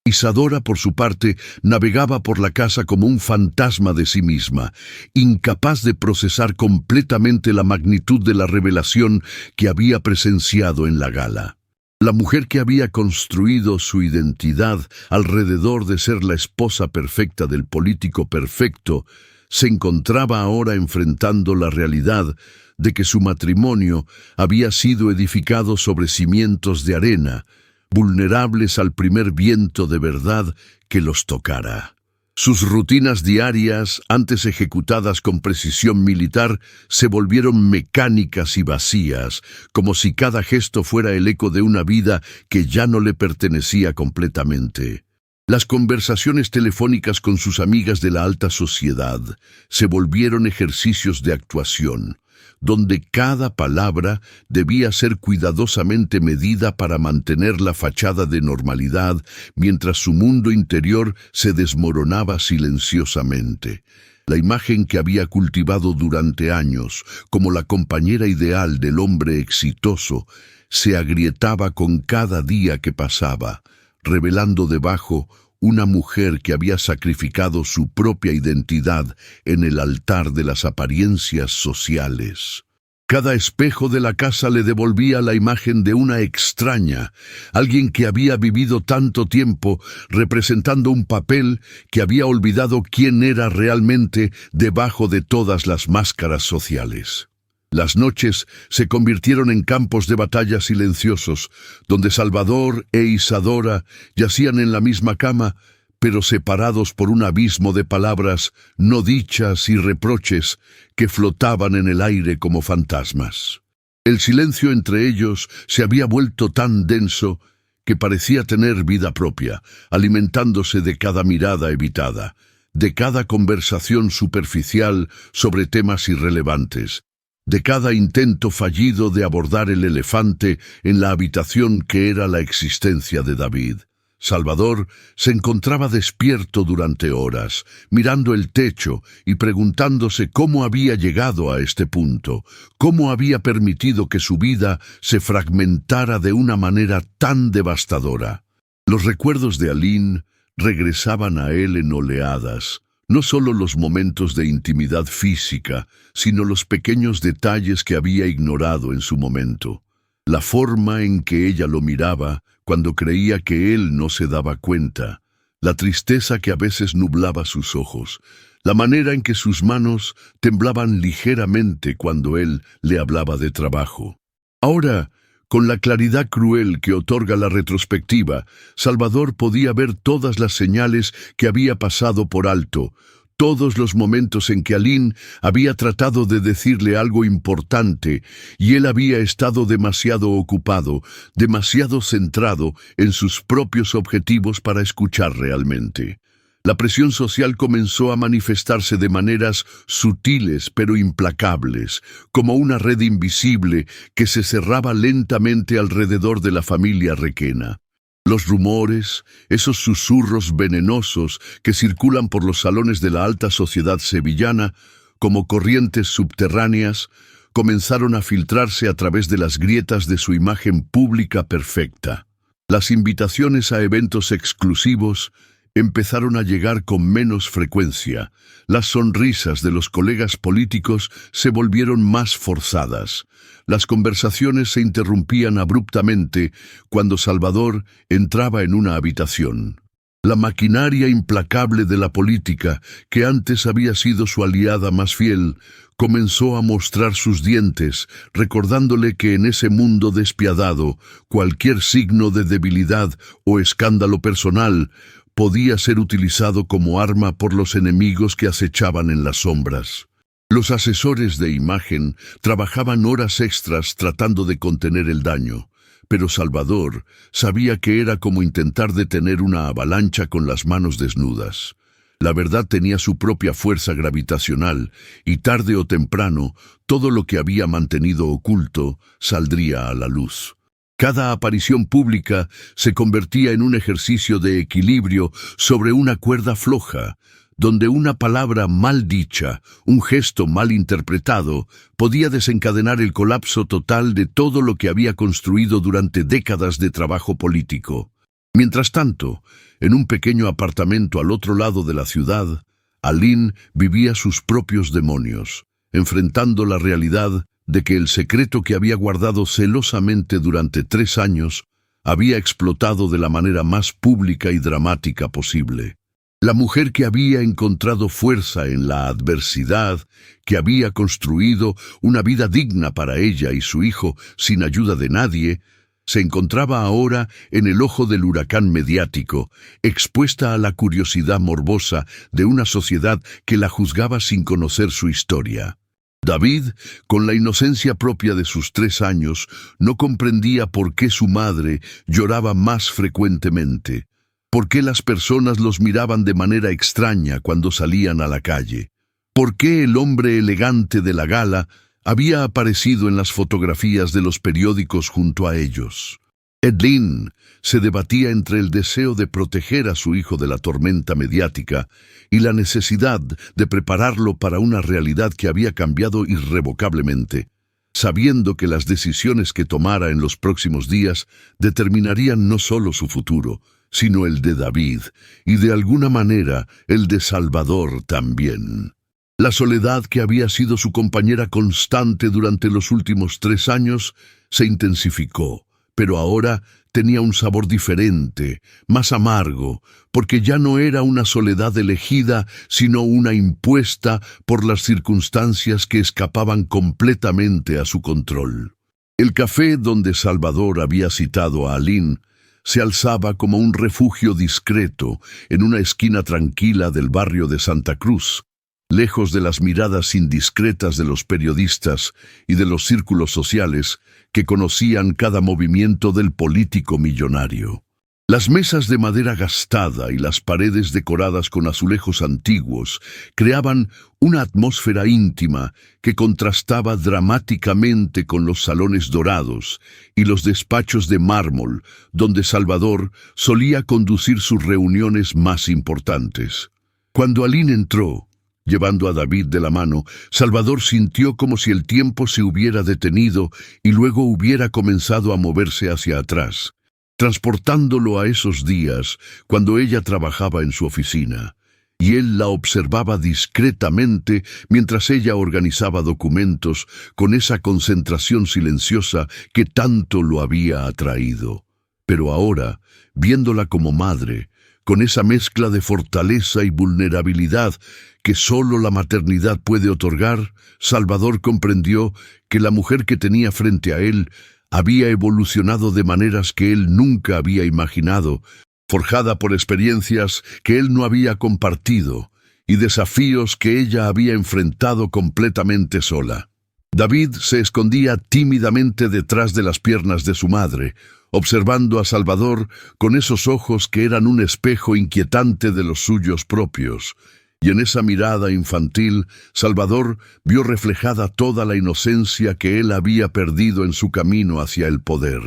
Isadora, por su parte, navegaba por la casa como un fantasma de sí misma, incapaz de procesar completamente la magnitud de la revelación que había presenciado en la gala. La mujer que había construido su identidad alrededor de ser la esposa perfecta del político perfecto, se encontraba ahora enfrentando la realidad de que su matrimonio había sido edificado sobre cimientos de arena, vulnerables al primer viento de verdad que los tocara. Sus rutinas diarias, antes ejecutadas con precisión militar, se volvieron mecánicas y vacías, como si cada gesto fuera el eco de una vida que ya no le pertenecía completamente. Las conversaciones telefónicas con sus amigas de la alta sociedad se volvieron ejercicios de actuación, donde cada palabra debía ser cuidadosamente medida para mantener la fachada de normalidad mientras su mundo interior se desmoronaba silenciosamente. La imagen que había cultivado durante años como la compañera ideal del hombre exitoso se agrietaba con cada día que pasaba, revelando debajo una mujer que había sacrificado su propia identidad en el altar de las apariencias sociales. Cada espejo de la casa le devolvía la imagen de una extraña, alguien que había vivido tanto tiempo representando un papel que había olvidado quién era realmente debajo de todas las máscaras sociales. Las noches se convirtieron en campos de batalla silenciosos, donde Salvador e Isadora yacían en la misma cama, pero separados por un abismo de palabras no dichas y reproches que flotaban en el aire como fantasmas. El silencio entre ellos se había vuelto tan denso que parecía tener vida propia, alimentándose de cada mirada evitada, de cada conversación superficial sobre temas irrelevantes, de cada intento fallido de abordar el elefante en la habitación que era la existencia de David. Salvador se encontraba despierto durante horas, mirando el techo y preguntándose cómo había llegado a este punto, cómo había permitido que su vida se fragmentara de una manera tan devastadora. Los recuerdos de Aline regresaban a él en oleadas, No solo los momentos de intimidad física, sino los pequeños detalles que había ignorado en su momento. La forma en que ella lo miraba cuando creía que él no se daba cuenta, la tristeza que a veces nublaba sus ojos, la manera en que sus manos temblaban ligeramente cuando él le hablaba de trabajo. Ahora, con la claridad cruel que otorga la retrospectiva, Salvador podía ver todas las señales que había pasado por alto, todos los momentos en que Aline había tratado de decirle algo importante y él había estado demasiado ocupado, demasiado centrado en sus propios objetivos para escuchar realmente. La presión social comenzó a manifestarse de maneras sutiles pero implacables, como una red invisible que se cerraba lentamente alrededor de la familia Requena. Los rumores, esos susurros venenosos que circulan por los salones de la alta sociedad sevillana, como corrientes subterráneas, comenzaron a filtrarse a través de las grietas de su imagen pública perfecta. Las invitaciones a eventos exclusivos empezaron a llegar con menos frecuencia. Las sonrisas de los colegas políticos se volvieron más forzadas. Las conversaciones se interrumpían abruptamente cuando Salvador entraba en una habitación. La maquinaria implacable de la política, que antes había sido su aliada más fiel, comenzó a mostrar sus dientes, recordándole que en ese mundo despiadado, cualquier signo de debilidad o escándalo personal podía ser utilizado como arma por los enemigos que acechaban en las sombras. Los asesores de imagen trabajaban horas extras tratando de contener el daño, pero Salvador sabía que era como intentar detener una avalancha con las manos desnudas. La verdad tenía su propia fuerza gravitacional y tarde o temprano todo lo que había mantenido oculto saldría a la luz. Cada aparición pública se convertía en un ejercicio de equilibrio sobre una cuerda floja, donde una palabra mal dicha, un gesto mal interpretado, podía desencadenar el colapso total de todo lo que había construido durante décadas de trabajo político. Mientras tanto, en un pequeño apartamento al otro lado de la ciudad, Aline vivía sus propios demonios, enfrentando la realidad de que el secreto que había guardado celosamente durante 3 años había explotado de la manera más pública y dramática posible. La mujer que había encontrado fuerza en la adversidad, que había construido una vida digna para ella y su hijo sin ayuda de nadie, se encontraba ahora en el ojo del huracán mediático, expuesta a la curiosidad morbosa de una sociedad que la juzgaba sin conocer su historia. David, con la inocencia propia de sus 3 años, no comprendía por qué su madre lloraba más frecuentemente. ¿Por qué las personas los miraban de manera extraña cuando salían a la calle? ¿Por qué el hombre elegante de la gala había aparecido en las fotografías de los periódicos junto a ellos? Edlin se debatía entre el deseo de proteger a su hijo de la tormenta mediática y la necesidad de prepararlo para una realidad que había cambiado irrevocablemente, sabiendo que las decisiones que tomara en los próximos días determinarían no solo su futuro, sino el de David, y de alguna manera el de Salvador también. La soledad que había sido su compañera constante durante los últimos 3 años se intensificó, pero ahora tenía un sabor diferente, más amargo, porque ya no era una soledad elegida, sino una impuesta por las circunstancias que escapaban completamente a su control. El café donde Salvador había citado a Aline se alzaba como un refugio discreto en una esquina tranquila del barrio de Santa Cruz, lejos de las miradas indiscretas de los periodistas y de los círculos sociales que conocían cada movimiento del político millonario. Las mesas de madera gastada y las paredes decoradas con azulejos antiguos creaban una atmósfera íntima que contrastaba dramáticamente con los salones dorados y los despachos de mármol donde Salvador solía conducir sus reuniones más importantes. Cuando Aline entró, llevando a David de la mano, Salvador sintió como si el tiempo se hubiera detenido y luego hubiera comenzado a moverse hacia atrás, transportándolo a esos días cuando ella trabajaba en su oficina. y él la observaba discretamente mientras ella organizaba documentos con esa concentración silenciosa que tanto lo había atraído. Pero ahora, viéndola como madre, con esa mezcla de fortaleza y vulnerabilidad que solo la maternidad puede otorgar, Salvador comprendió que la mujer que tenía frente a él había evolucionado de maneras que él nunca había imaginado, forjada por experiencias que él no había compartido y desafíos que ella había enfrentado completamente sola. David se escondía tímidamente detrás de las piernas de su madre, observando a Salvador con esos ojos que eran un espejo inquietante de los suyos propios. Y en esa mirada infantil, Salvador vio reflejada toda la inocencia que él había perdido en su camino hacia el poder.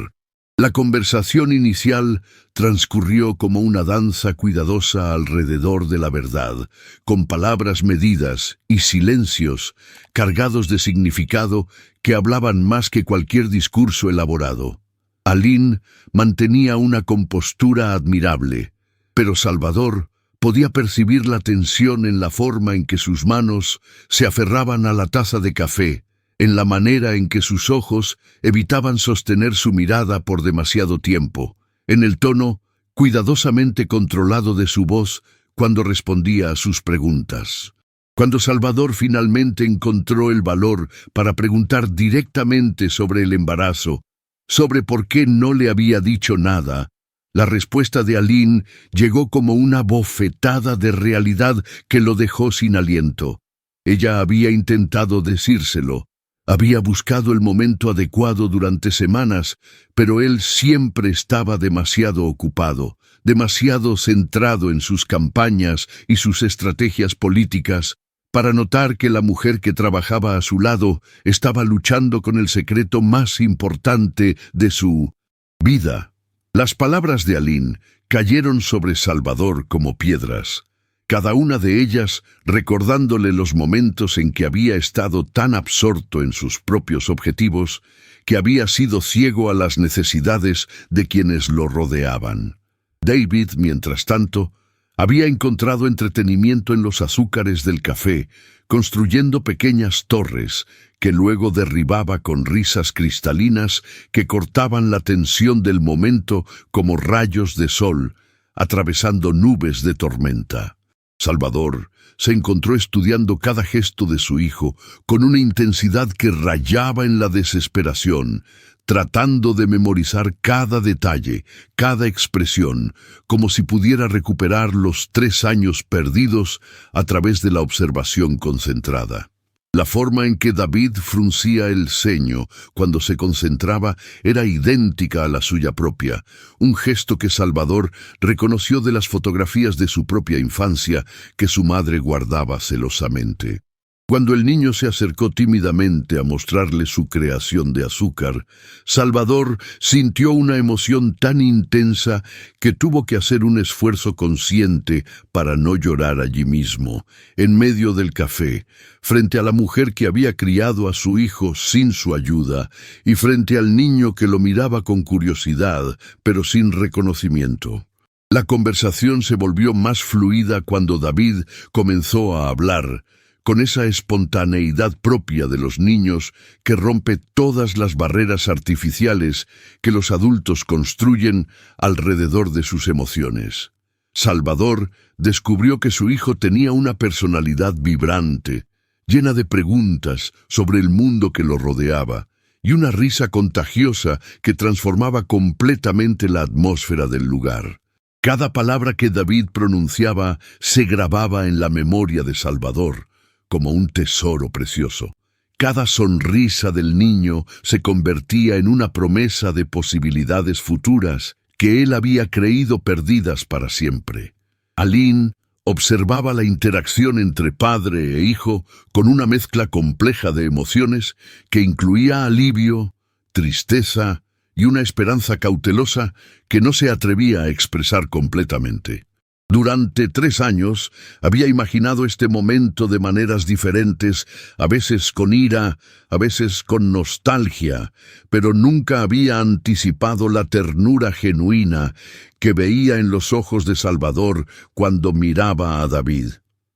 La conversación inicial transcurrió como una danza cuidadosa alrededor de la verdad, con palabras medidas y silencios cargados de significado que hablaban más que cualquier discurso elaborado. Aline mantenía una compostura admirable, pero Salvador podía percibir la tensión en la forma en que sus manos se aferraban a la taza de café, en la manera en que sus ojos evitaban sostener su mirada por demasiado tiempo, en el tono cuidadosamente controlado de su voz cuando respondía a sus preguntas. Cuando Salvador finalmente encontró el valor para preguntar directamente sobre el embarazo, sobre por qué no le había dicho nada, la respuesta de Aline llegó como una bofetada de realidad que lo dejó sin aliento. Ella había intentado decírselo, había buscado el momento adecuado durante semanas, pero él siempre estaba demasiado ocupado, demasiado centrado en sus campañas y sus estrategias políticas, para notar que la mujer que trabajaba a su lado estaba luchando con el secreto más importante de su vida. Las palabras de Aline cayeron sobre Salvador como piedras, cada una de ellas recordándole los momentos en que había estado tan absorto en sus propios objetivos que había sido ciego a las necesidades de quienes lo rodeaban. David, mientras tanto, había encontrado entretenimiento en los azúcares del café, construyendo pequeñas torres que luego derribaba con risas cristalinas que cortaban la tensión del momento como rayos de sol, atravesando nubes de tormenta. Salvador se encontró estudiando cada gesto de su hijo con una intensidad que rayaba en la desesperación, tratando de memorizar cada detalle, cada expresión, como si pudiera recuperar los 3 años perdidos a través de la observación concentrada. La forma en que David fruncía el ceño cuando se concentraba era idéntica a la suya propia, un gesto que Salvador reconoció de las fotografías de su propia infancia que su madre guardaba celosamente. Cuando el niño se acercó tímidamente a mostrarle su creación de azúcar, Salvador sintió una emoción tan intensa que tuvo que hacer un esfuerzo consciente para no llorar allí mismo, en medio del café, frente a la mujer que había criado a su hijo sin su ayuda y frente al niño que lo miraba con curiosidad, pero sin reconocimiento. La conversación se volvió más fluida cuando David comenzó a hablar, con esa espontaneidad propia de los niños que rompe todas las barreras artificiales que los adultos construyen alrededor de sus emociones. Salvador descubrió que su hijo tenía una personalidad vibrante, llena de preguntas sobre el mundo que lo rodeaba, y una risa contagiosa que transformaba completamente la atmósfera del lugar. Cada palabra que David pronunciaba se grababa en la memoria de Salvador, como un tesoro precioso. Cada sonrisa del niño se convertía en una promesa de posibilidades futuras que él había creído perdidas para siempre. Aline observaba la interacción entre padre e hijo con una mezcla compleja de emociones que incluía alivio, tristeza y una esperanza cautelosa que no se atrevía a expresar completamente. Durante 3 años había imaginado este momento de maneras diferentes, a veces con ira, a veces con nostalgia, pero nunca había anticipado la ternura genuina que veía en los ojos de Salvador cuando miraba a David.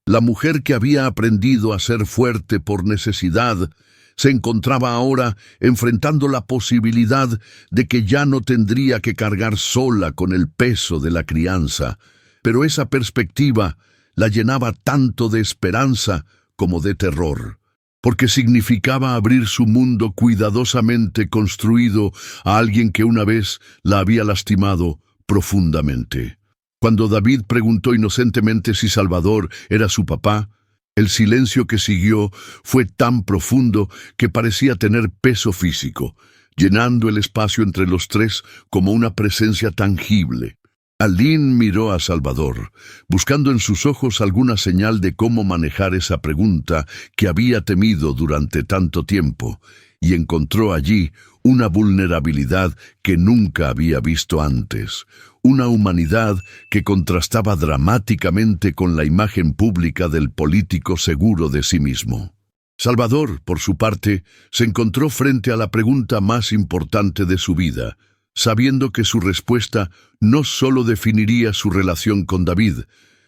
La mujer que había aprendido a ser fuerte por necesidad se encontraba ahora enfrentando la posibilidad de que ya no tendría que cargar sola con el peso de la crianza, pero esa perspectiva la llenaba tanto de esperanza como de terror, porque significaba abrir su mundo cuidadosamente construido a alguien que una vez la había lastimado profundamente. Cuando David preguntó inocentemente si Salvador era su papá, el silencio que siguió fue tan profundo que parecía tener peso físico, llenando el espacio entre los tres como una presencia tangible. Aline miró a Salvador, buscando en sus ojos alguna señal de cómo manejar esa pregunta que había temido durante tanto tiempo, y encontró allí una vulnerabilidad que nunca había visto antes, una humanidad que contrastaba dramáticamente con la imagen pública del político seguro de sí mismo. Salvador, por su parte, se encontró frente a la pregunta más importante de su vida, sabiendo que su respuesta no solo definiría su relación con David,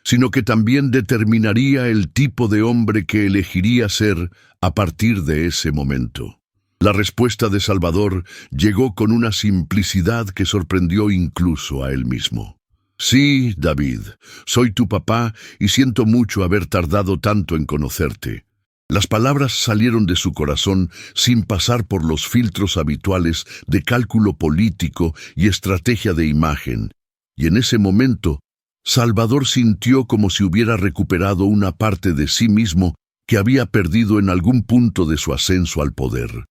sino que también determinaría el tipo de hombre que elegiría ser a partir de ese momento. La respuesta de Salvador llegó con una simplicidad que sorprendió incluso a él mismo. Sí, David, soy tu papá y siento mucho haber tardado tanto en conocerte. Las palabras salieron de su corazón sin pasar por los filtros habituales de cálculo político y estrategia de imagen, y en ese momento, Salvador sintió como si hubiera recuperado una parte de sí mismo que había perdido en algún punto de su ascenso al poder.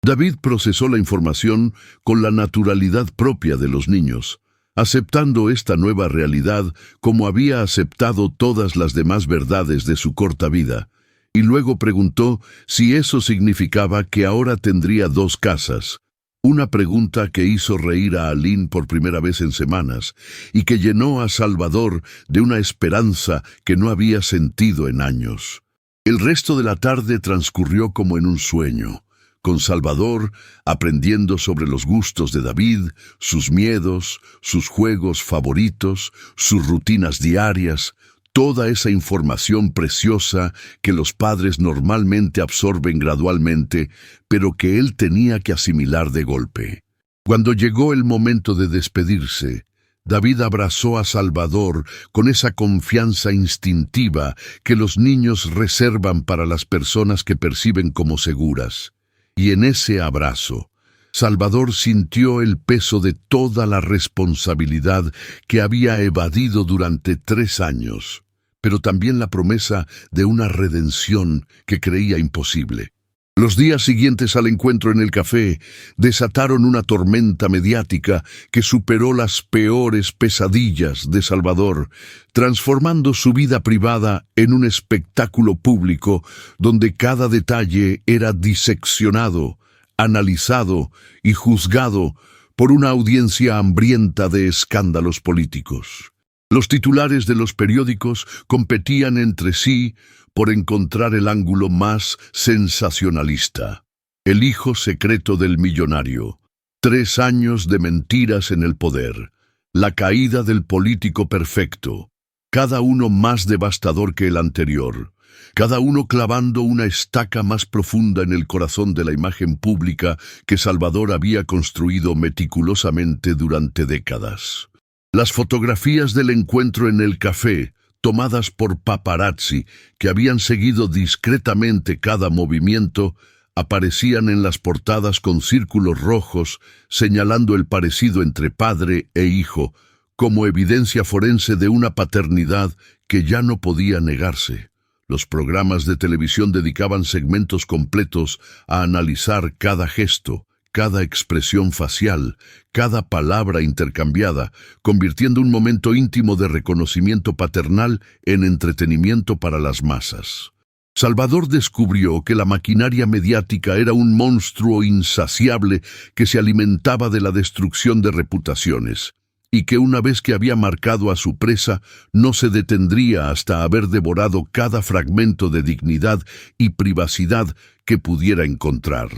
David procesó la información con la naturalidad propia de los niños, aceptando esta nueva realidad como había aceptado todas las demás verdades de su corta vida, y luego preguntó si eso significaba que ahora tendría dos casas, una pregunta que hizo reír a Aline por primera vez en semanas y que llenó a Salvador de una esperanza que no había sentido en años. El resto de la tarde transcurrió como en un sueño, con Salvador aprendiendo sobre los gustos de David, sus miedos, sus juegos favoritos, sus rutinas diarias, toda esa información preciosa que los padres normalmente absorben gradualmente, pero que él tenía que asimilar de golpe. Cuando llegó el momento de despedirse, David abrazó a Salvador con esa confianza instintiva que los niños reservan para las personas que perciben como seguras. Y en ese abrazo, Salvador sintió el peso de toda la responsabilidad que había evadido durante 3 años, pero también la promesa de una redención que creía imposible. Los días siguientes al encuentro en el café desataron una tormenta mediática que superó las peores pesadillas de Salvador, transformando su vida privada en un espectáculo público donde cada detalle era diseccionado, analizado y juzgado por una audiencia hambrienta de escándalos políticos. Los titulares de los periódicos competían entre sí por encontrar el ángulo más sensacionalista. El hijo secreto del millonario. 3 años de mentiras en el poder. La caída del político perfecto. Cada uno más devastador que el anterior. Cada uno clavando una estaca más profunda en el corazón de la imagen pública que Salvador había construido meticulosamente durante décadas. Las fotografías del encuentro en el café, tomadas por paparazzi que habían seguido discretamente cada movimiento, aparecían en las portadas con círculos rojos señalando el parecido entre padre e hijo, como evidencia forense de una paternidad que ya no podía negarse. Los programas de televisión dedicaban segmentos completos a analizar cada gesto, cada expresión facial, cada palabra intercambiada, convirtiendo un momento íntimo de reconocimiento paternal en entretenimiento para las masas. Salvador descubrió que la maquinaria mediática era un monstruo insaciable que se alimentaba de la destrucción de reputaciones, y que una vez que había marcado a su presa, no se detendría hasta haber devorado cada fragmento de dignidad y privacidad que pudiera encontrar.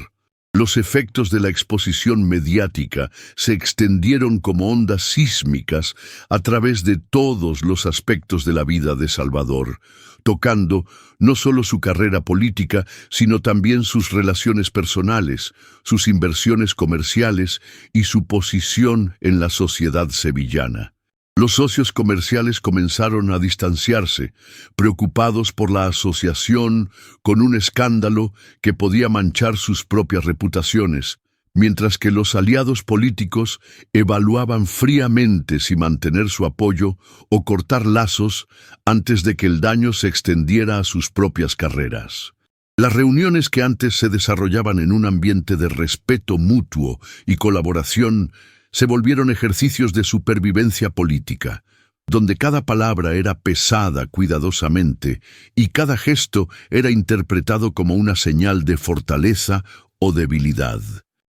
Los efectos de la exposición mediática se extendieron como ondas sísmicas a través de todos los aspectos de la vida de Salvador, tocando no solo su carrera política, sino también sus relaciones personales, sus inversiones comerciales y su posición en la sociedad sevillana. Los socios comerciales comenzaron a distanciarse, preocupados por la asociación con un escándalo que podía manchar sus propias reputaciones, mientras que los aliados políticos evaluaban fríamente si mantener su apoyo o cortar lazos antes de que el daño se extendiera a sus propias carreras. Las reuniones que antes se desarrollaban en un ambiente de respeto mutuo y colaboración se volvieron ejercicios de supervivencia política, donde cada palabra era pesada cuidadosamente y cada gesto era interpretado como una señal de fortaleza o debilidad.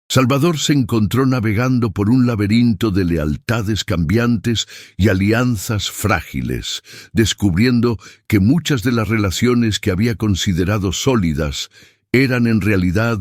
Salvador se encontró navegando por un laberinto de lealtades cambiantes y alianzas frágiles, descubriendo que muchas de las relaciones que había considerado sólidas eran en realidad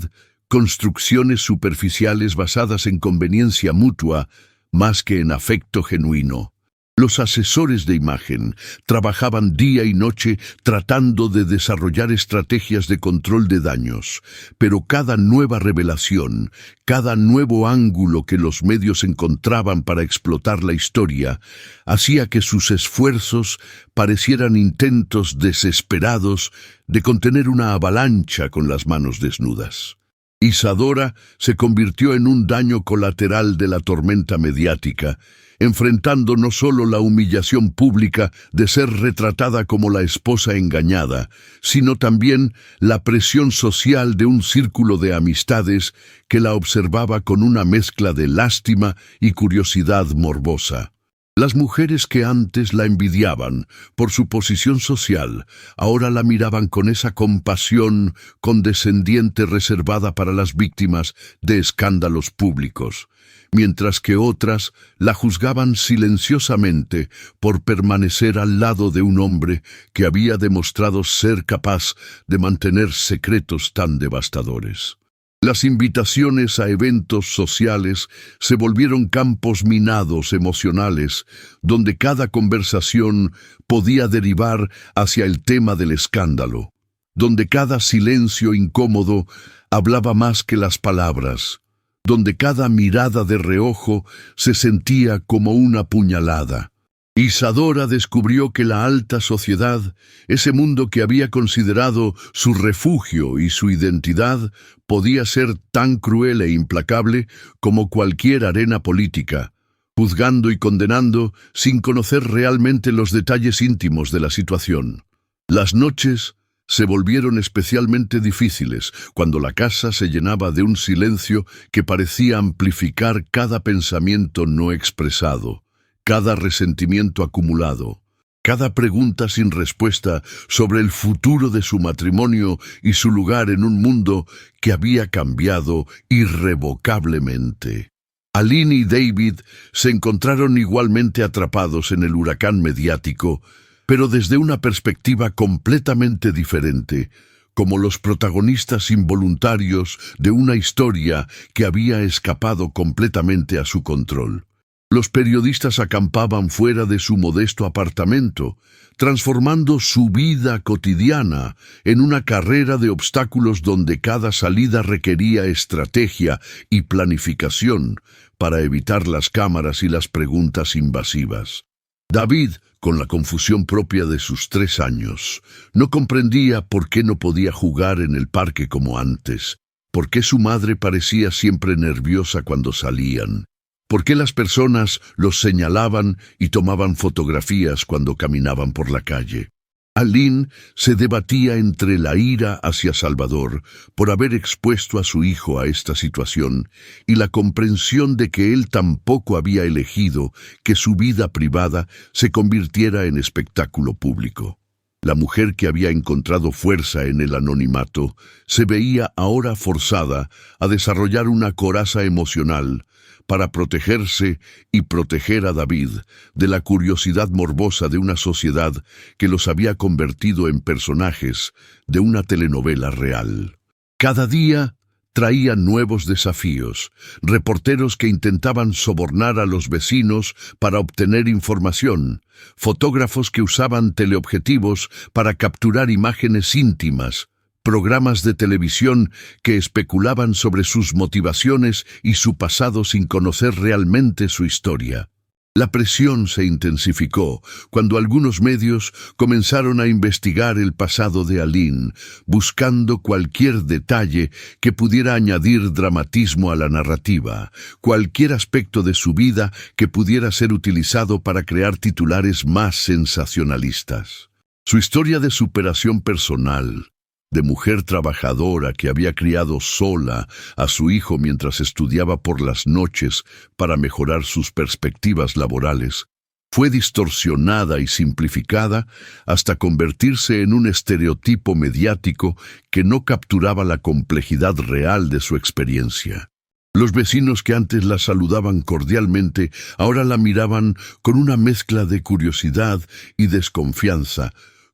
construcciones superficiales basadas en conveniencia mutua más que en afecto genuino. Los asesores de imagen trabajaban día y noche tratando de desarrollar estrategias de control de daños, pero cada nueva revelación, cada nuevo ángulo que los medios encontraban para explotar la historia, hacía que sus esfuerzos parecieran intentos desesperados de contener una avalancha con las manos desnudas. Isadora se convirtió en un daño colateral de la tormenta mediática, enfrentando no solo la humillación pública de ser retratada como la esposa engañada, sino también la presión social de un círculo de amistades que la observaba con una mezcla de lástima y curiosidad morbosa. Las mujeres que antes la envidiaban por su posición social, ahora la miraban con esa compasión condescendiente reservada para las víctimas de escándalos públicos, mientras que otras la juzgaban silenciosamente por permanecer al lado de un hombre que había demostrado ser capaz de mantener secretos tan devastadores. Las invitaciones a eventos sociales se volvieron campos minados emocionales, donde cada conversación podía derivar hacia el tema del escándalo, donde cada silencio incómodo hablaba más que las palabras, donde cada mirada de reojo se sentía como una puñalada. Isadora descubrió que la alta sociedad, ese mundo que había considerado su refugio y su identidad, podía ser tan cruel e implacable como cualquier arena política, juzgando y condenando sin conocer realmente los detalles íntimos de la situación. Las noches se volvieron especialmente difíciles cuando la casa se llenaba de un silencio que parecía amplificar cada pensamiento no expresado, cada resentimiento acumulado, cada pregunta sin respuesta sobre el futuro de su matrimonio y su lugar en un mundo que había cambiado irrevocablemente. Aline y David se encontraron igualmente atrapados en el huracán mediático, pero desde una perspectiva completamente diferente, como los protagonistas involuntarios de una historia que había escapado completamente a su control. Los periodistas acampaban fuera de su modesto apartamento, transformando su vida cotidiana en una carrera de obstáculos donde cada salida requería estrategia y planificación para evitar las cámaras y las preguntas invasivas. David, con la confusión propia de sus 3 años, no comprendía por qué no podía jugar en el parque como antes, por qué su madre parecía siempre nerviosa cuando salían, por qué las personas los señalaban y tomaban fotografías cuando caminaban por la calle. Aline se debatía entre la ira hacia Salvador por haber expuesto a su hijo a esta situación y la comprensión de que él tampoco había elegido que su vida privada se convirtiera en espectáculo público. La mujer que había encontrado fuerza en el anonimato se veía ahora forzada a desarrollar una coraza emocional para protegerse y proteger a David de la curiosidad morbosa de una sociedad que los había convertido en personajes de una telenovela real. Cada día traía nuevos desafíos, reporteros que intentaban sobornar a los vecinos para obtener información, fotógrafos que usaban teleobjetivos para capturar imágenes íntimas, programas de televisión que especulaban sobre sus motivaciones y su pasado sin conocer realmente su historia. La presión se intensificó cuando algunos medios comenzaron a investigar el pasado de Aline, buscando cualquier detalle que pudiera añadir dramatismo a la narrativa, cualquier aspecto de su vida que pudiera ser utilizado para crear titulares más sensacionalistas. Su historia de superación personal, de mujer trabajadora que había criado sola a su hijo mientras estudiaba por las noches para mejorar sus perspectivas laborales, fue distorsionada y simplificada hasta convertirse en un estereotipo mediático que no capturaba la complejidad real de su experiencia. Los vecinos que antes la saludaban cordialmente ahora la miraban con una mezcla de curiosidad y desconfianza,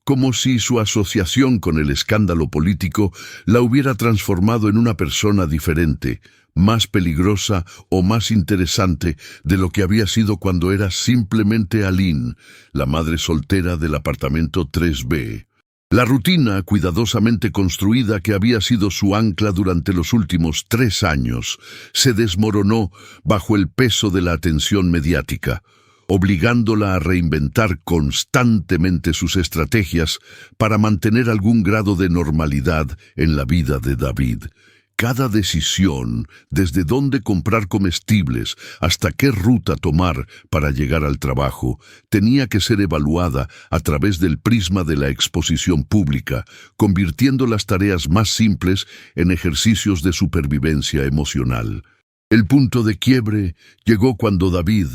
como si su asociación con el escándalo político la hubiera transformado en una persona diferente, más peligrosa o más interesante de lo que había sido cuando era simplemente Aline, la madre soltera del apartamento 3B. La rutina cuidadosamente construida que había sido su ancla durante los últimos 3 años se desmoronó bajo el peso de la atención mediática, obligándola a reinventar constantemente sus estrategias para mantener algún grado de normalidad en la vida de David. Cada decisión, desde dónde comprar comestibles hasta qué ruta tomar para llegar al trabajo, tenía que ser evaluada a través del prisma de la exposición pública, convirtiendo las tareas más simples en ejercicios de supervivencia emocional. El punto de quiebre llegó cuando David,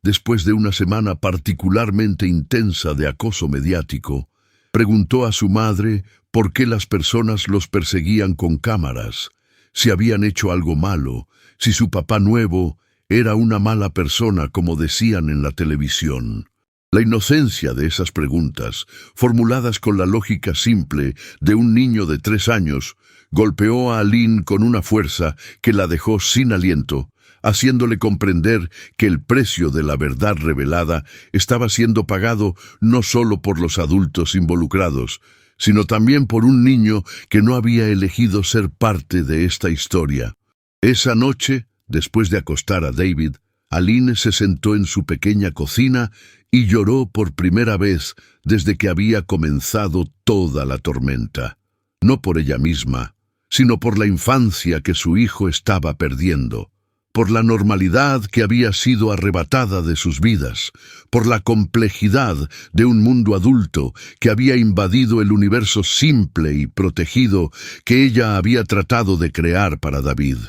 después de una semana particularmente intensa de acoso mediático, preguntó a su madre por qué las personas los perseguían con cámaras, si habían hecho algo malo, si su papá nuevo era una mala persona como decían en la televisión. La inocencia de esas preguntas, formuladas con la lógica simple de un niño de 3 años, golpeó a Aline con una fuerza que la dejó sin aliento, haciéndole comprender que el precio de la verdad revelada estaba siendo pagado no solo por los adultos involucrados, sino también por un niño que no había elegido ser parte de esta historia. Esa noche, después de acostar a David, Aline se sentó en su pequeña cocina y lloró por primera vez desde que había comenzado toda la tormenta. No por ella misma, sino por la infancia que su hijo estaba perdiendo, por la normalidad que había sido arrebatada de sus vidas, por la complejidad de un mundo adulto que había invadido el universo simple y protegido que ella había tratado de crear para David.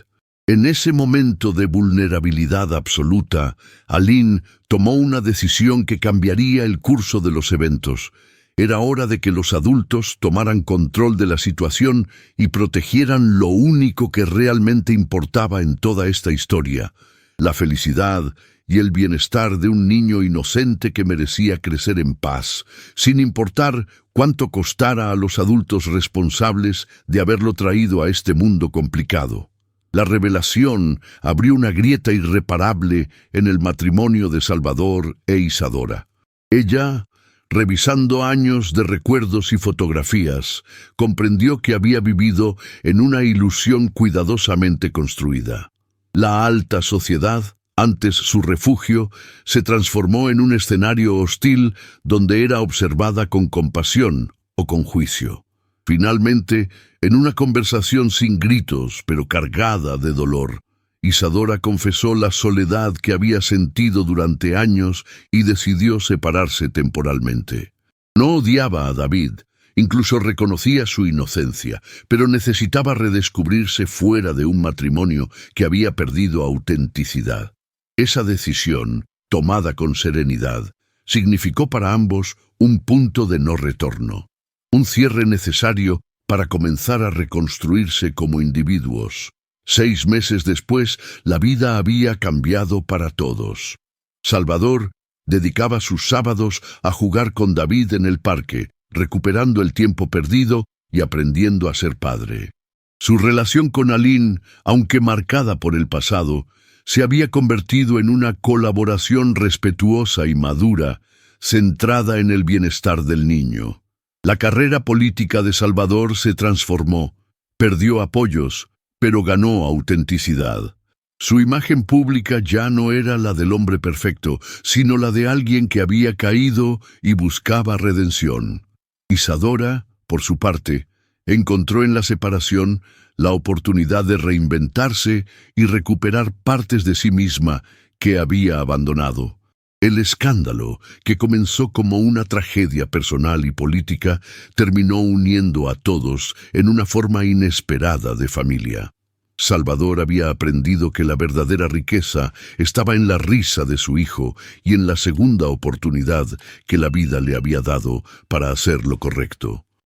En ese momento de vulnerabilidad absoluta, Aline tomó una decisión que cambiaría el curso de los eventos. Era hora de que los adultos tomaran control de la situación y protegieran lo único que realmente importaba en toda esta historia: la felicidad y el bienestar de un niño inocente que merecía crecer en paz, sin importar cuánto costara a los adultos responsables de haberlo traído a este mundo complicado. La revelación abrió una grieta irreparable en el matrimonio de Salvador e Isadora. Ella, revisando años de recuerdos y fotografías, comprendió que había vivido en una ilusión cuidadosamente construida. La alta sociedad, antes su refugio, se transformó en un escenario hostil donde era observada con compasión o con juicio. Finalmente, en una conversación sin gritos, pero cargada de dolor, Isadora confesó la soledad que había sentido durante años y decidió separarse temporalmente. No odiaba a David, incluso reconocía su inocencia, pero necesitaba redescubrirse fuera de un matrimonio que había perdido autenticidad. Esa decisión, tomada con serenidad, significó para ambos un punto de no retorno, un cierre necesario para comenzar a reconstruirse como individuos. 6 meses después, la vida había cambiado para todos. Salvador dedicaba sus sábados a jugar con David en el parque, recuperando el tiempo perdido y aprendiendo a ser padre. Su relación con Aline, aunque marcada por el pasado, se había convertido en una colaboración respetuosa y madura, centrada en el bienestar del niño. La carrera política de Salvador se transformó, perdió apoyos, pero ganó autenticidad. Su imagen pública ya no era la del hombre perfecto, sino la de alguien que había caído y buscaba redención. Isadora, por su parte, encontró en la separación la oportunidad de reinventarse y recuperar partes de sí misma que había abandonado. El escándalo, que comenzó como una tragedia personal y política, terminó uniendo a todos en una forma inesperada de familia. Salvador había aprendido que la verdadera riqueza estaba en la risa de su hijo y en la segunda oportunidad que la vida le había dado para hacer lo correcto.